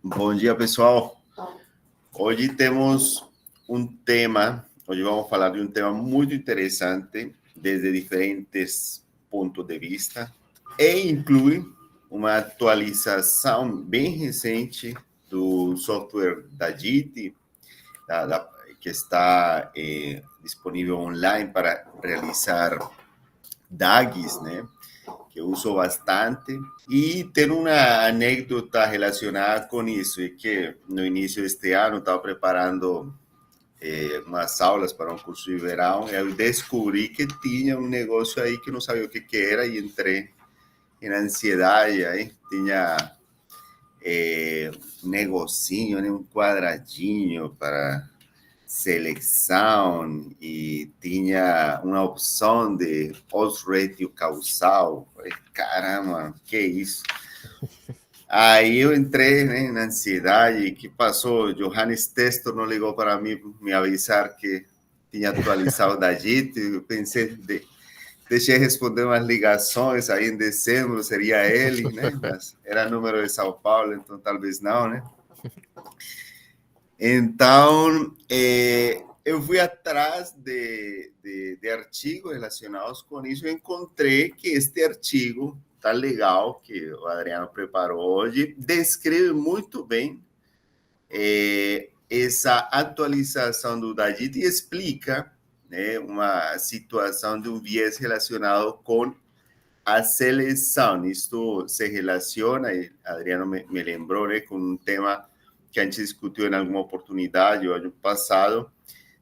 Bom dia, pessoal. Hoje temos hoje vamos falar de um tema muito interessante, desde diferentes pontos de vista, e inclui uma atualização bem recente do software da JIT, que está disponível online para realizar DAGs, né? Que eu uso bastante. E tem uma anécdota relacionada com isso, é que no início deste ano estava preparando umas aulas para um curso de verão, e eu descobri que tinha um negócio aí que não sabia o que era, e entrei em ansiedade. Aí tinha um negocinho, né, um quadradinho para seleção, e tinha uma opção de odds ratio causal. Falei, caramba, que isso? Aí eu entrei, né, na ansiedade. Que passou? Johannes Testor não ligou para mim me avisar que tinha atualizado da JIT. Eu pensei, deixei responder umas ligações aí em dezembro, seria ele, né? Mas era número de São Paulo, então talvez não, né? Então, eu fui atrás de artigos relacionados com isso. Eu encontrei que este artigo tá legal, que o Adriano preparou hoje, descreve muito bem essa atualização do DAGIT e explica, né, uma situação de um viés relacionado com a seleção. Isto se relaciona, e Adriano me lembrou, né, com um tema que a gente discutiu em alguma oportunidade o ano passado,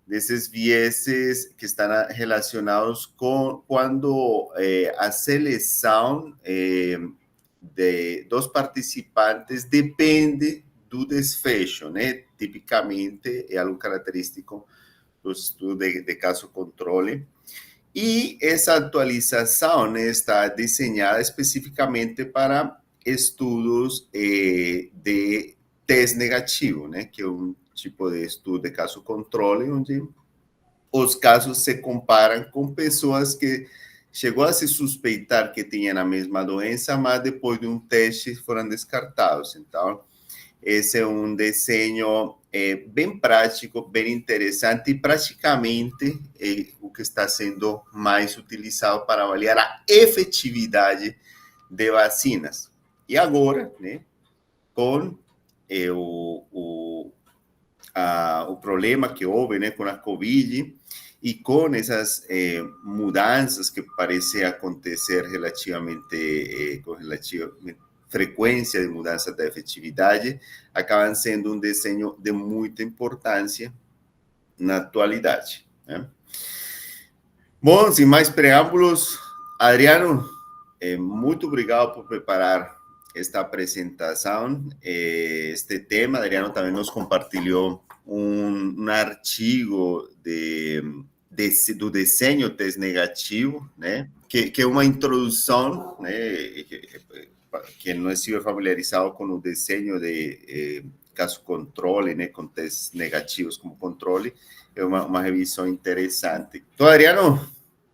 desses vieses que estão relacionados com quando a seleção dos participantes depende do desfecho, né? Tipicamente é algo característico do estudo de caso controle. E essa atualização, né, está desenhada especificamente para estudos de teste negativo, né, que é um tipo de estudo de caso controle, onde os casos se comparam com pessoas que chegou a se suspeitar que tinham a mesma doença, mas depois de um teste foram descartados. Então, esse é um desenho bem prático, bem interessante, e praticamente o que está sendo mais utilizado para avaliar a efetividade de vacinas. E agora, né, com o problema que houve, né, com a Covid, e com essas mudanças que parecem acontecer com relativamente frequência de mudança da efetividade, acabam sendo um desenho de muita importância na atualidade, né? Bom, sem mais preâmbulos, Adriano, muito obrigado por preparar esta apresentação. Este tema, Adriano também nos compartilhou um artigo do desenho teste negativo, né? Que é uma introdução, né? Quem não estiver familiarizado com o desenho de caso controle, né? Com testes negativos como controle, é uma revisão interessante. Então, Adriano,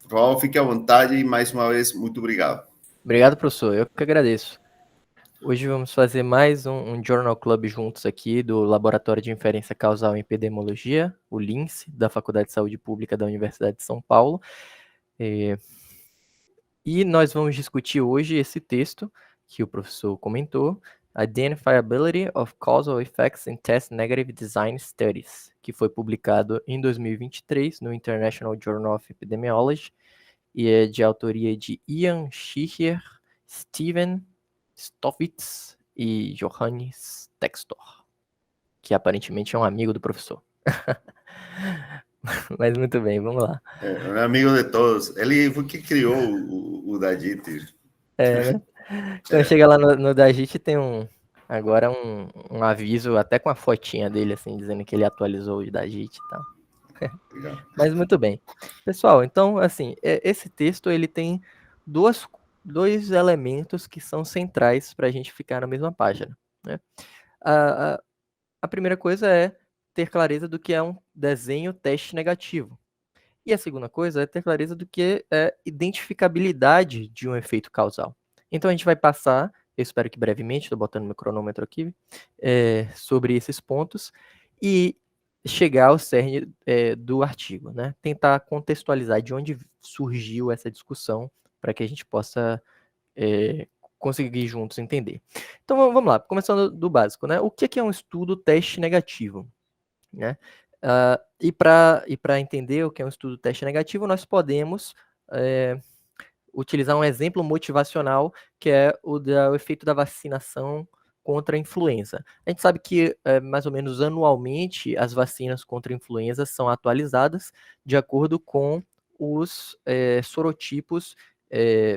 por favor, fique à vontade e, mais uma vez, muito obrigado. Obrigado, professor. Eu que agradeço. Hoje vamos fazer mais um Journal Club juntos aqui do Laboratório de Inferência Causal em Epidemiologia, o LINCE, da Faculdade de Saúde Pública da Universidade de São Paulo. E nós vamos discutir hoje esse texto que o professor comentou, Identifiability of Causal Effects in Test Negative Design Studies, que foi publicado em 2023 no International Journal of Epidemiology e é de autoria de Ian Schicher, Steven Stoffitz e Johannes Textor, que aparentemente é um amigo do professor. Mas muito bem, vamos lá. É um amigo de todos. Ele foi que criou o DAGIT. Né? Então chega lá no Dagit, tem agora um aviso, até com a fotinha dele, assim, dizendo que ele atualizou o Dagit e tal. Mas muito bem. Pessoal, então, assim, esse texto, ele tem dois elementos que são centrais para a gente ficar na mesma página, né? A primeira coisa é ter clareza do que é um desenho teste negativo. E a segunda coisa é ter clareza do que é identificabilidade de um efeito causal. Então, a gente vai passar eu espero que brevemente, estou botando meu cronômetro aqui, sobre esses pontos, e chegar ao cerne do artigo, né? Tentar contextualizar de onde surgiu essa discussão, para que a gente possa conseguir juntos entender. Então vamos lá, começando do básico, né? O que é um estudo teste negativo, né? E para entender o que é um estudo teste negativo, nós podemos utilizar um exemplo motivacional, que é o efeito da vacinação contra a influenza. A gente sabe que, mais ou menos anualmente, as vacinas contra a influenza são atualizadas de acordo com os sorotipos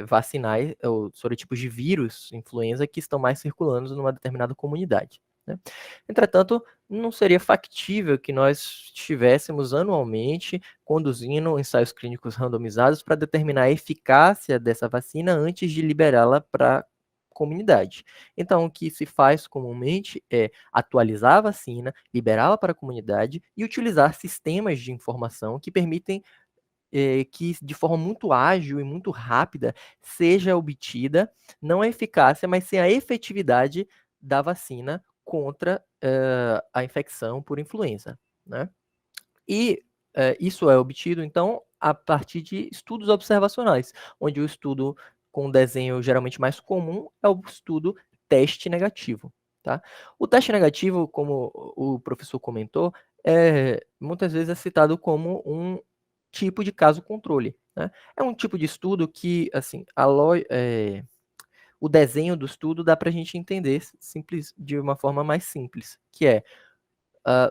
vacinais, ou sorotipos de vírus influenza que estão mais circulando numa determinada comunidade, né? Entretanto, não seria factível que nós estivéssemos anualmente conduzindo ensaios clínicos randomizados para determinar a eficácia dessa vacina antes de liberá-la para a comunidade. Então, o que se faz comumente é atualizar a vacina, liberá-la para a comunidade e utilizar sistemas de informação que permitem que de forma muito ágil e muito rápida seja obtida não a eficácia, mas sim a efetividade da vacina contra a infecção por influenza, né? E isso é obtido, então, a partir de estudos observacionais, onde o estudo com desenho geralmente mais comum é o estudo teste negativo, tá? O teste negativo, como o professor comentou, muitas vezes é citado como um tipo de caso controle, né? É um tipo de estudo que, assim, o desenho do estudo dá para a gente entender simples, de uma forma mais simples, que é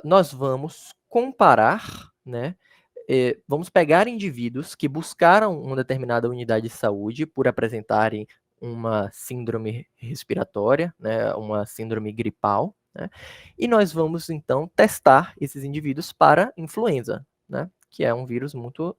nós vamos comparar, né? Vamos pegar indivíduos que buscaram uma determinada unidade de saúde por apresentarem uma síndrome respiratória, né, uma síndrome gripal, né, e nós vamos então testar esses indivíduos para influenza, né, que é um vírus muito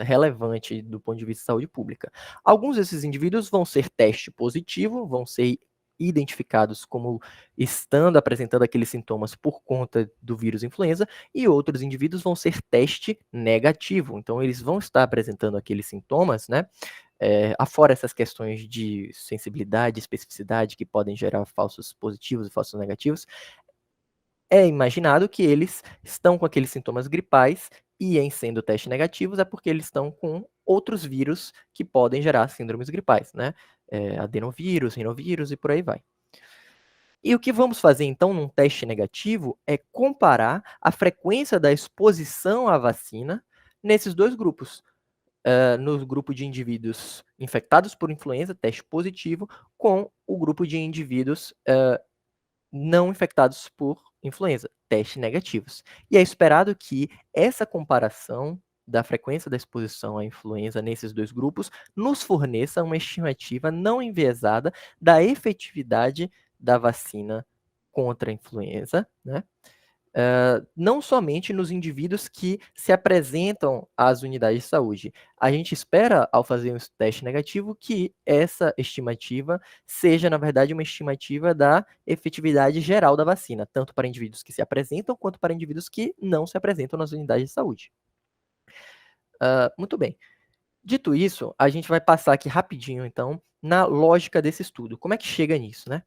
relevante do ponto de vista de saúde pública. Alguns desses indivíduos vão ser teste positivo, vão ser identificados como estando apresentando aqueles sintomas por conta do vírus influenza, e outros indivíduos vão ser teste negativo. Então, eles vão estar apresentando aqueles sintomas, né? Afora essas questões de sensibilidade, especificidade, que podem gerar falsos positivos e falsos negativos, é imaginado que eles estão com aqueles sintomas gripais e, em sendo teste negativos, é porque eles estão com outros vírus que podem gerar síndromes gripais, né? Adenovírus, rinovírus e por aí vai. E o que vamos fazer então num teste negativo é comparar a frequência da exposição à vacina nesses dois grupos. No grupo de indivíduos infectados por influenza, teste positivo, com o grupo de indivíduos não infectados por influenza, teste negativos. E é esperado que essa comparação da frequência da exposição à influenza nesses dois grupos nos forneça uma estimativa não enviesada da efetividade da vacina contra a influenza, né? Não somente nos indivíduos que se apresentam às unidades de saúde. A gente espera, ao fazer um teste negativo, que essa estimativa seja, na verdade, uma estimativa da efetividade geral da vacina, tanto para indivíduos que se apresentam, quanto para indivíduos que não se apresentam nas unidades de saúde. Muito bem. Dito isso, a gente vai passar aqui rapidinho, então, na lógica desse estudo. Como é que chega nisso, né?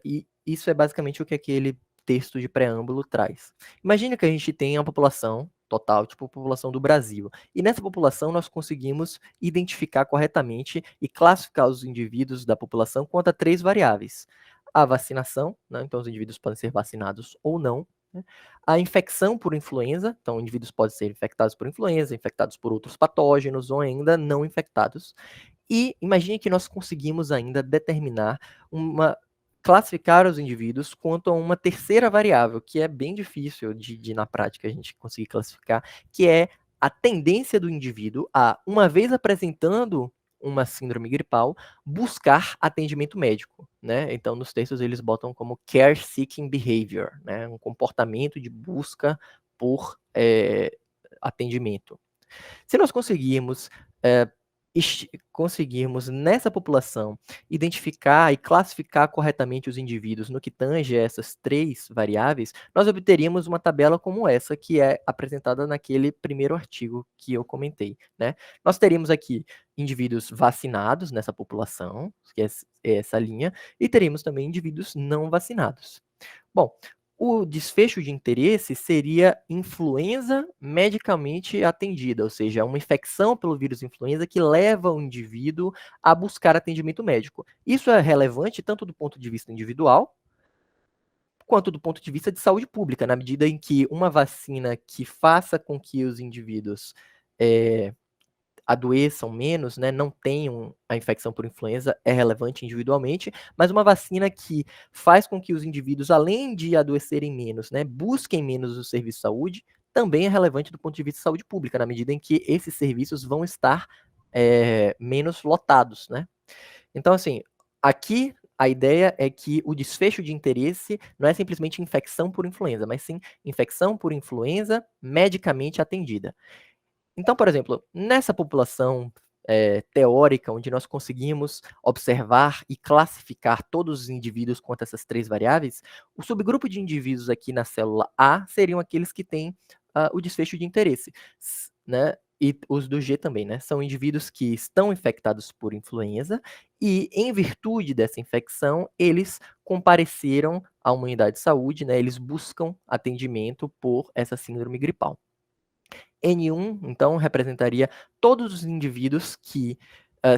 E isso é basicamente o que aquele texto de preâmbulo traz. Imagina que a gente tem uma população total, tipo a população do Brasil. E nessa população nós conseguimos identificar corretamente e classificar os indivíduos da população quanto a 3 variáveis. A vacinação, né? Então os indivíduos podem ser vacinados ou não, né? A infecção por influenza, então indivíduos podem ser infectados por influenza, infectados por outros patógenos ou ainda não infectados. E imagine que nós conseguimos ainda determinar classificar os indivíduos quanto a uma terceira variável, que é bem difícil de na prática a gente conseguir classificar, que é a tendência do indivíduo a, uma vez apresentando uma síndrome gripal, buscar atendimento médico, né? Então, nos textos eles botam como care-seeking behavior, né? Um comportamento de busca por atendimento. Se nós conseguirmos conseguirmos nessa população identificar e classificar corretamente os indivíduos no que tange a essas 3 variáveis, nós obteríamos uma tabela como essa que é apresentada naquele primeiro artigo que eu comentei, né? Nós teríamos aqui indivíduos vacinados nessa população, que é essa linha, e teríamos também indivíduos não vacinados. Bom, o desfecho de interesse seria influenza medicamente atendida, ou seja, uma infecção pelo vírus influenza que leva o indivíduo a buscar atendimento médico. Isso é relevante tanto do ponto de vista individual, quanto do ponto de vista de saúde pública, na medida em que uma vacina que faça com que os indivíduos adoeçam menos, né, não tenham a infecção por influenza, é relevante individualmente, mas uma vacina que faz com que os indivíduos, além de adoecerem menos, né, busquem menos o serviço de saúde, também é relevante do ponto de vista de saúde pública, na medida em que esses serviços vão estar menos lotados, né? Então, assim, aqui a ideia é que o desfecho de interesse não é simplesmente infecção por influenza, mas sim infecção por influenza medicamente atendida. Então, por exemplo, nessa população teórica, onde nós conseguimos observar e classificar todos os indivíduos quanto a essas 3 variáveis, o subgrupo de indivíduos aqui na célula A seriam aqueles que têm o desfecho de interesse, né? E os do G também, né? São indivíduos que estão infectados por influenza e, em virtude dessa infecção, eles compareceram à uma unidade de saúde, né? Eles buscam atendimento por essa síndrome gripal. N1, então, representaria todos os indivíduos que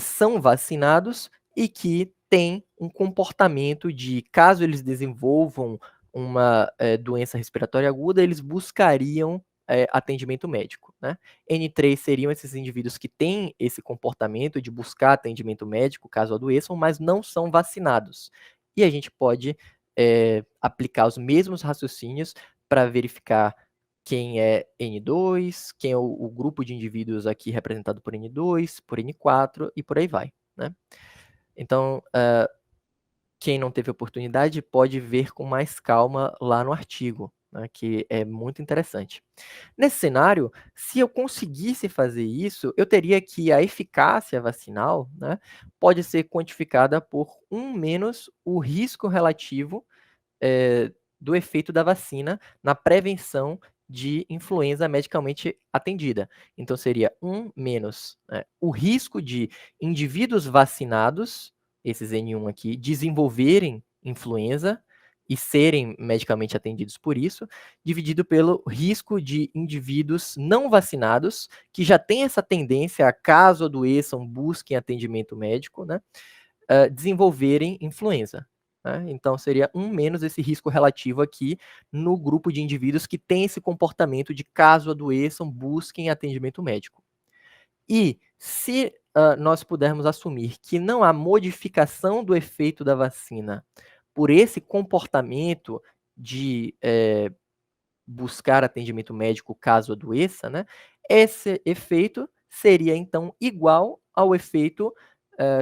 são vacinados e que têm um comportamento de, caso eles desenvolvam uma doença respiratória aguda, eles buscariam atendimento médico, né? N3 seriam esses indivíduos que têm esse comportamento de buscar atendimento médico caso adoeçam, mas não são vacinados. E a gente pode aplicar os mesmos raciocínios para verificar quem é N2, quem é o grupo de indivíduos aqui representado por N2, por N4 e por aí vai, né? Então, quem não teve oportunidade pode ver com mais calma lá no artigo, né, que é muito interessante. Nesse cenário, se eu conseguisse fazer isso, eu teria que a eficácia vacinal, né, pode ser quantificada por 1 menos o risco relativo do efeito da vacina na prevenção de influenza medicamente atendida. Então, seria 1 menos o risco de indivíduos vacinados, esses N1 aqui, desenvolverem influenza e serem medicamente atendidos por isso, dividido pelo risco de indivíduos não vacinados, que já têm essa tendência, a caso adoeçam, busquem atendimento médico, né, desenvolverem influenza. Né? Então, seria 1 menos esse risco relativo aqui no grupo de indivíduos que tem esse comportamento de, caso adoeçam, busquem atendimento médico. E se nós pudermos assumir que não há modificação do efeito da vacina por esse comportamento de buscar atendimento médico caso adoeça, né, esse efeito seria, então, igual ao efeito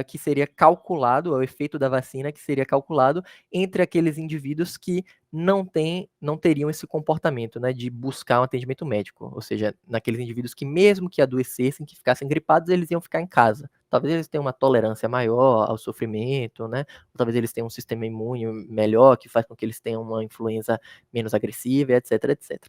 que seria calculado, ao efeito da vacina que seria calculado entre aqueles indivíduos que não teriam esse comportamento, né, de buscar um atendimento médico, ou seja, naqueles indivíduos que mesmo que adoecessem, que ficassem gripados, eles iam ficar em casa. Talvez eles tenham uma tolerância maior ao sofrimento, né, ou talvez eles tenham um sistema imune melhor, que faz com que eles tenham uma influenza menos agressiva, etc, etc.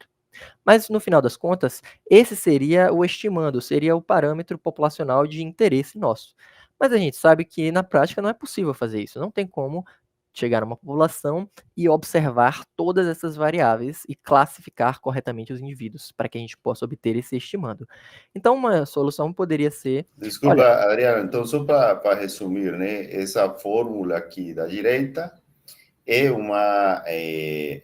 Mas, no final das contas, esse seria o estimando, seria o parâmetro populacional de interesse nosso. Mas a gente sabe que, na prática, não é possível fazer isso. Não tem como chegar a uma população e observar todas essas variáveis e classificar corretamente os indivíduos, para que a gente possa obter esse estimando. Então, uma solução poderia ser... Desculpa, olha, Adriano, então só para resumir, né? Essa fórmula aqui da direita é uma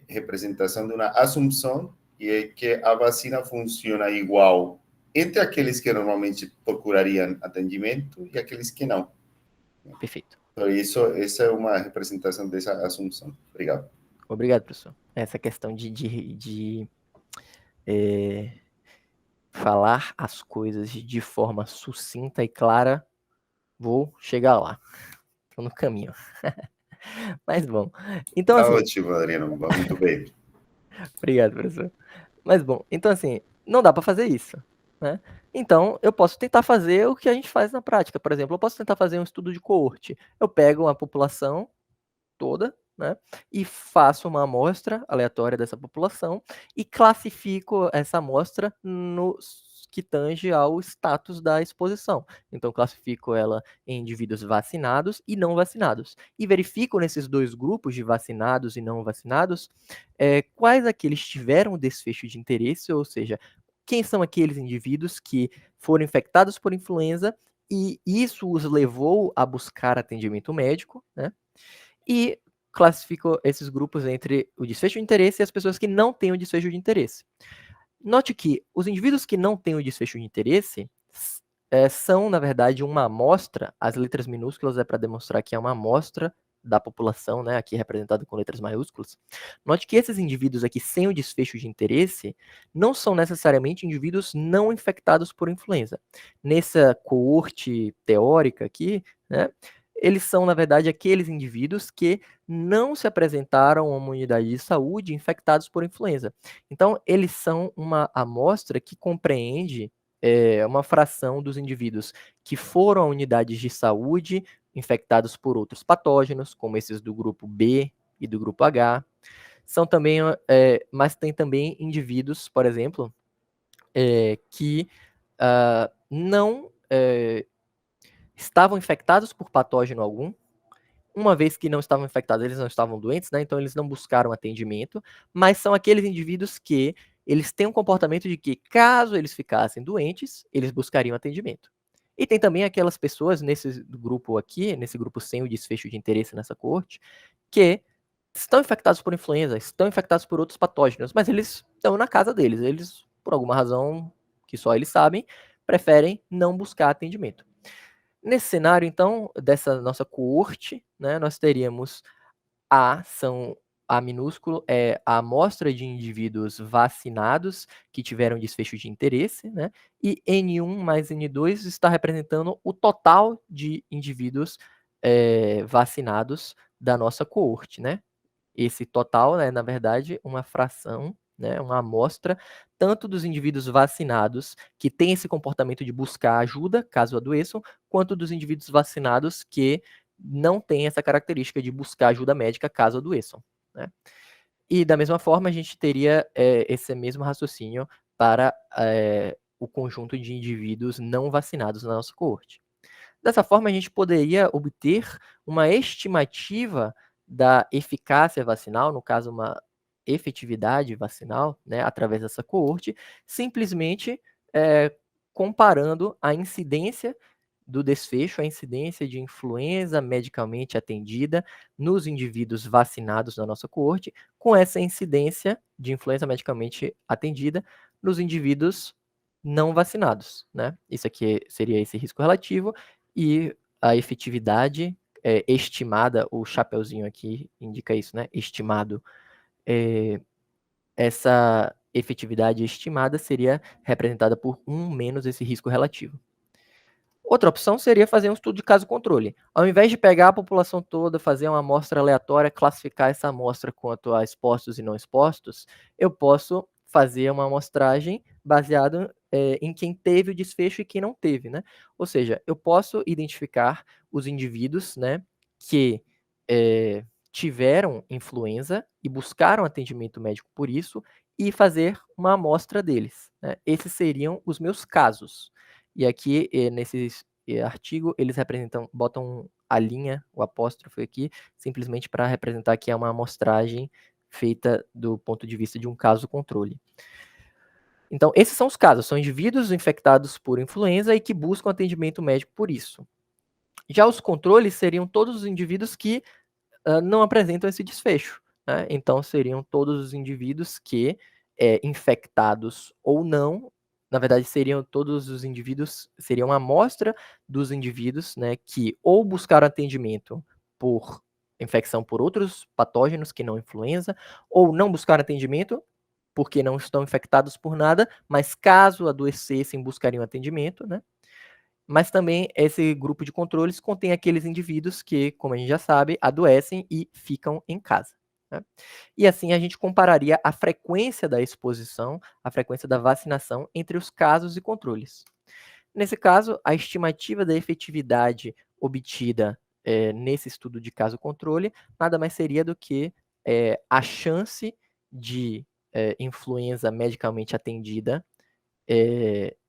representação de uma assunção, e é que a vacina funciona igual entre aqueles que normalmente procurariam atendimento e aqueles que não. Perfeito. Então, essa é uma representação dessa assunção. Obrigado. Obrigado, professor. Essa questão de falar as coisas de forma sucinta e clara, vou chegar lá. Estou no caminho. Mas bom. Então, tá assim... ótimo, Adriano. Muito bem. Obrigado, professor. Mas bom, então assim, não dá para fazer isso. né? Então, eu posso tentar fazer o que a gente faz na prática. Por exemplo, eu posso tentar fazer um estudo de coorte. Eu pego a população toda, né, e faço uma amostra aleatória dessa população e classifico essa amostra no que tange ao status da exposição. Então, classifico ela em indivíduos vacinados e não vacinados. E verifico nesses dois grupos de vacinados e não vacinados quais aqueles tiveram desfecho de interesse, ou seja, quem são aqueles indivíduos que foram infectados por influenza e isso os levou a buscar atendimento médico, né? E classifico esses grupos entre o desfecho de interesse e as pessoas que não têm o desfecho de interesse. Note que os indivíduos que não têm o desfecho de interesse são, na verdade, uma amostra. As letras minúsculas é para demonstrar que é uma amostra da população, né, aqui representada com letras maiúsculas. Note que esses indivíduos aqui sem o desfecho de interesse não são necessariamente indivíduos não infectados por influenza. Nessa coorte teórica aqui, né, eles são, na verdade, aqueles indivíduos que não se apresentaram a uma unidade de saúde infectados por influenza. Então, eles são uma amostra que compreende uma fração dos indivíduos que foram a unidades de saúde infectados por outros patógenos, como esses do grupo B e do grupo H. São também, mas tem também indivíduos, por exemplo, que não estavam infectados por patógeno algum. Uma vez que não estavam infectados, eles não estavam doentes, né? Então eles não buscaram atendimento, mas são aqueles indivíduos que eles têm um comportamento de que, caso eles ficassem doentes, eles buscariam atendimento. E tem também aquelas pessoas nesse grupo aqui, nesse grupo sem o desfecho de interesse nessa coorte, que estão infectados por influenza, estão infectados por outros patógenos, mas eles estão na casa deles. Eles, por alguma razão que só eles sabem, preferem não buscar atendimento. Nesse cenário, então, dessa nossa coorte, né, nós teríamos A minúsculo, é a amostra de indivíduos vacinados que tiveram desfecho de interesse, né, e N1 mais N2 está representando o total de indivíduos vacinados da nossa coorte, né. Esse total é, na verdade, uma fração, né, uma amostra, tanto dos indivíduos vacinados, que têm esse comportamento de buscar ajuda, caso adoeçam, quanto dos indivíduos vacinados que não têm essa característica de buscar ajuda médica, caso adoeçam, né. E, da mesma forma, a gente teria esse mesmo raciocínio para o conjunto de indivíduos não vacinados na nossa coorte. Dessa forma, a gente poderia obter uma estimativa da eficácia vacinal, no caso, uma efetividade vacinal, né, através dessa coorte, simplesmente comparando a incidência do desfecho, a incidência de influenza medicamente atendida nos indivíduos vacinados na nossa coorte, com essa incidência de influenza medicamente atendida nos indivíduos não vacinados, né? Isso aqui seria esse risco relativo, e a efetividade estimada, o chapeuzinho aqui indica isso, né? Estimado. Essa efetividade estimada seria representada por 1 menos esse risco relativo. Outra opção seria fazer um estudo de caso-controle. Ao invés de pegar a população toda, fazer uma amostra aleatória, classificar essa amostra quanto a expostos e não expostos, eu posso fazer uma amostragem baseada em quem teve o desfecho e quem não teve, né? Ou seja, eu posso identificar os indivíduos, né, que tiveram influenza e buscaram atendimento médico por isso e fazer uma amostra deles, né? Esses seriam os meus casos. E aqui, nesse artigo, eles botam a linha, o apóstrofo aqui, simplesmente para representar que é uma amostragem feita do ponto de vista de um caso controle. Então, esses são os casos, são indivíduos infectados por influenza e que buscam atendimento médico por isso. Já os controles seriam todos os indivíduos que não apresentam esse desfecho, né? Então, seriam todos os indivíduos que, infectados ou não, na verdade, seriam todos os indivíduos, seria uma amostra dos indivíduos, né, que ou buscaram atendimento por infecção por outros patógenos que não influenza, ou não buscaram atendimento porque não estão infectados por nada, mas caso adoecessem, buscariam atendimento, né? Mas também esse grupo de controles contém aqueles indivíduos que, como a gente já sabe, adoecem e ficam em casa. né? E assim a gente compararia a frequência da exposição, a frequência da vacinação entre os casos e controles. Nesse caso, a estimativa da efetividade obtida nesse estudo de caso-controle nada mais seria do que a chance de influenza medicamente atendida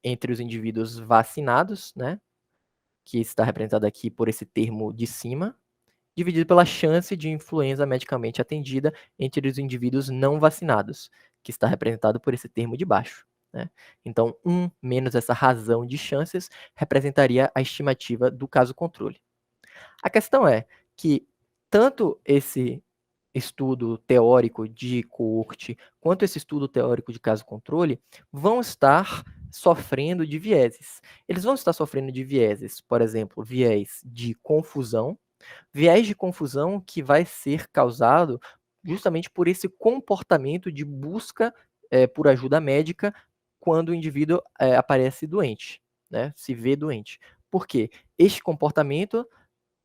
entre os indivíduos vacinados, né, que está representado aqui por esse termo de cima, dividido pela chance de influenza medicamente atendida entre os indivíduos não vacinados, que está representado por esse termo de baixo, né? Então, 1 menos essa razão de chances representaria a estimativa do caso controle. A questão é que tanto esse estudo teórico de coorte, quanto esse estudo teórico de caso controle, vão estar sofrendo de vieses. Eles vão estar sofrendo de vieses, por exemplo, viés de confusão, viés de confusão que vai ser causado justamente por esse comportamento de busca por ajuda médica quando o indivíduo aparece doente, né, se vê doente. Por quê? Este comportamento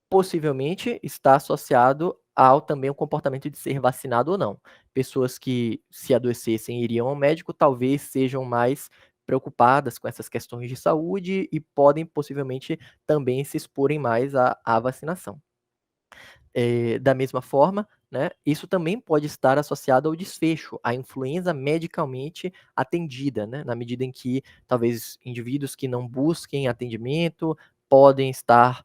possivelmente está associado ao também o comportamento de ser vacinado ou não. Pessoas que se adoecessem iriam ao médico, talvez sejam mais preocupadas com essas questões de saúde e podem possivelmente também se exporem mais à vacinação. Da mesma forma, né, isso também pode estar associado ao desfecho, à influenza medicalmente atendida, né, na medida em que talvez indivíduos que não busquem atendimento podem estar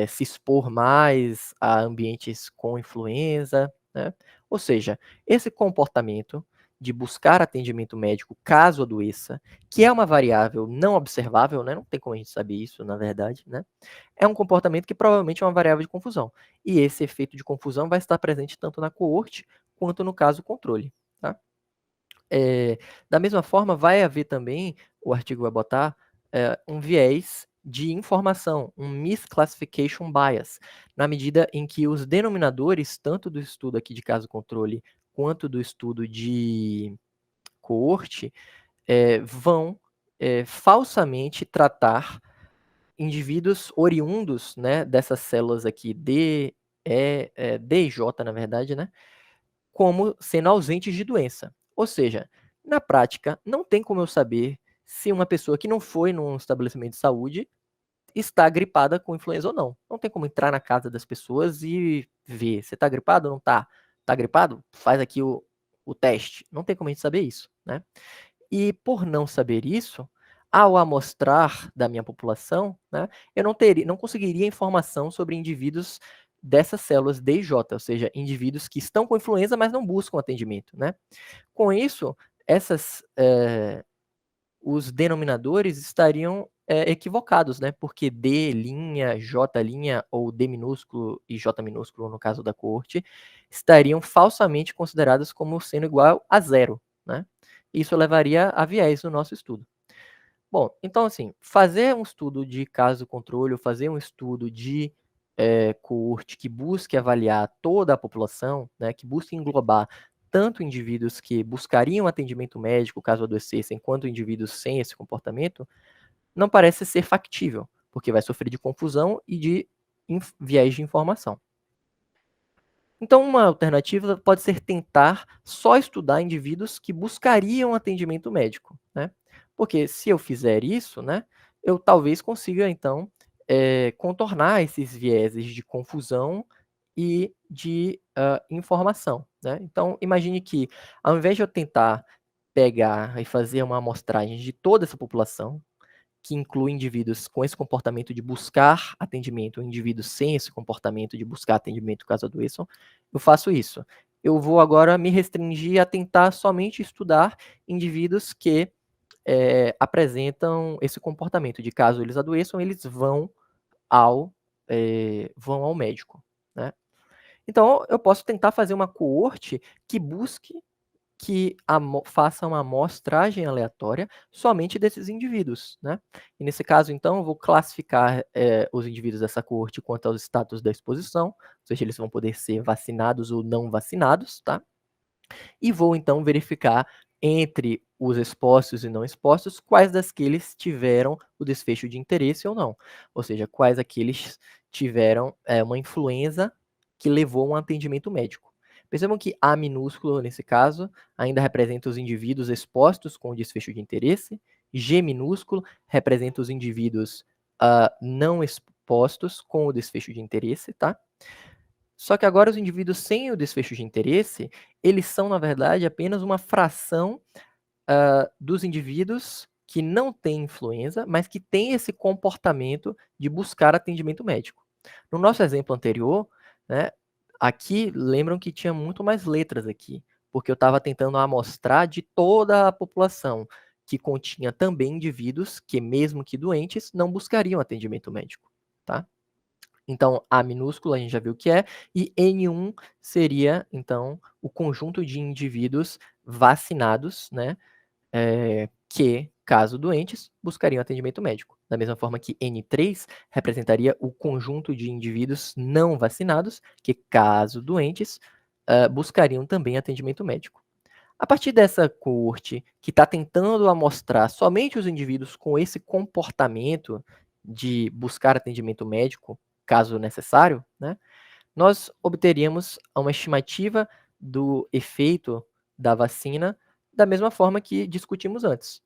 se expor mais a ambientes com influenza, né? Ou seja, esse comportamento de buscar atendimento médico caso adoeça, que é uma variável não observável, né? Não tem como a gente saber isso, na verdade, né? É um comportamento que provavelmente é uma variável de confusão. E esse efeito de confusão vai estar presente tanto na coorte quanto no caso controle. Tá? Da mesma forma, vai haver também, o artigo vai botar, um viés de informação, um misclassification bias, na medida em que os denominadores, tanto do estudo aqui de caso controle quanto do estudo de coorte, vão falsamente tratar indivíduos oriundos, né, dessas células aqui D e J, na verdade, né, como sendo ausentes de doença. Ou seja, na prática, não tem como eu saber se uma pessoa que não foi num estabelecimento de saúde está gripada com influenza ou não. Não tem como entrar na casa das pessoas e ver, você está gripado ou não está? Está gripado? Faz aqui o teste. Não tem como a gente saber isso, né? E por não saber isso, ao amostrar da minha população, né, eu não conseguiria informação sobre indivíduos dessas células DJ, ou seja, indivíduos que estão com influenza, mas não buscam atendimento, né? Com isso, os denominadores estariam equivocados, né? Porque D', J' ou D minúsculo e J minúsculo, no caso da coorte, estariam falsamente considerados como sendo igual a zero, né? Isso levaria a viés no nosso estudo. Bom, então assim, fazer um estudo de caso controle, ou fazer um estudo de coorte que busque avaliar toda a população, né, que busque englobar tanto indivíduos que buscariam atendimento médico caso adoecessem, quanto indivíduos sem esse comportamento, não parece ser factível, porque vai sofrer de confusão e de viés de informação. Então, uma alternativa pode ser tentar só estudar indivíduos que buscariam atendimento médico, né? Porque se eu fizer isso, né, eu talvez consiga, então, contornar esses vieses de confusão e de informação, né? Então, imagine que, ao invés de eu tentar pegar e fazer uma amostragem de toda essa população, que inclui indivíduos com esse comportamento de buscar atendimento, indivíduos sem esse comportamento de buscar atendimento caso adoeçam, eu faço isso. Eu vou agora me restringir a tentar somente estudar indivíduos que apresentam esse comportamento de caso eles adoeçam, eles vão ao médico, né? Então, eu posso tentar fazer uma coorte que busque que faça uma amostragem aleatória somente desses indivíduos, né? E nesse caso, então, eu vou classificar os indivíduos dessa coorte quanto aos status da exposição, ou seja, eles vão poder ser vacinados ou não vacinados, tá? E vou, então, verificar entre os expostos e não expostos, quais daqueles tiveram o desfecho de interesse ou não. Ou seja, quais aqueles tiveram uma influenza que levou a um atendimento médico. Percebam que A minúsculo, nesse caso, ainda representa os indivíduos expostos com o desfecho de interesse, G minúsculo representa os indivíduos não expostos com o desfecho de interesse, tá? Só que agora os indivíduos sem o desfecho de interesse, eles são, na verdade, apenas uma fração dos indivíduos que não têm influenza, mas que têm esse comportamento de buscar atendimento médico. No nosso exemplo anterior, né, aqui, lembram que tinha muito mais letras aqui, porque eu estava tentando amostrar de toda a população, que continha também indivíduos que, mesmo que doentes, não buscariam atendimento médico, tá? Então, A minúsculo a gente já viu o que é, e N1 seria, então, o conjunto de indivíduos vacinados, né, que, caso doentes, buscariam atendimento médico. Da mesma forma que N3 representaria o conjunto de indivíduos não vacinados, que, caso doentes, buscariam também atendimento médico. A partir dessa coorte, que está tentando amostrar somente os indivíduos com esse comportamento de buscar atendimento médico, caso necessário, né, nós obteríamos uma estimativa do efeito da vacina da mesma forma que discutimos antes,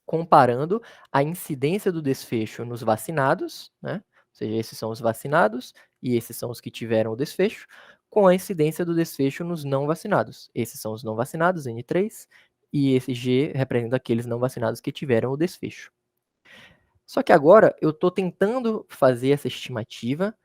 comparando a incidência do desfecho nos vacinados, né, ou seja, esses são os vacinados e esses são os que tiveram o desfecho, com a incidência do desfecho nos não vacinados. Esses são os não vacinados, N3, e esse G representa aqueles não vacinados que tiveram o desfecho. Só que agora eu estou tentando fazer essa estimativa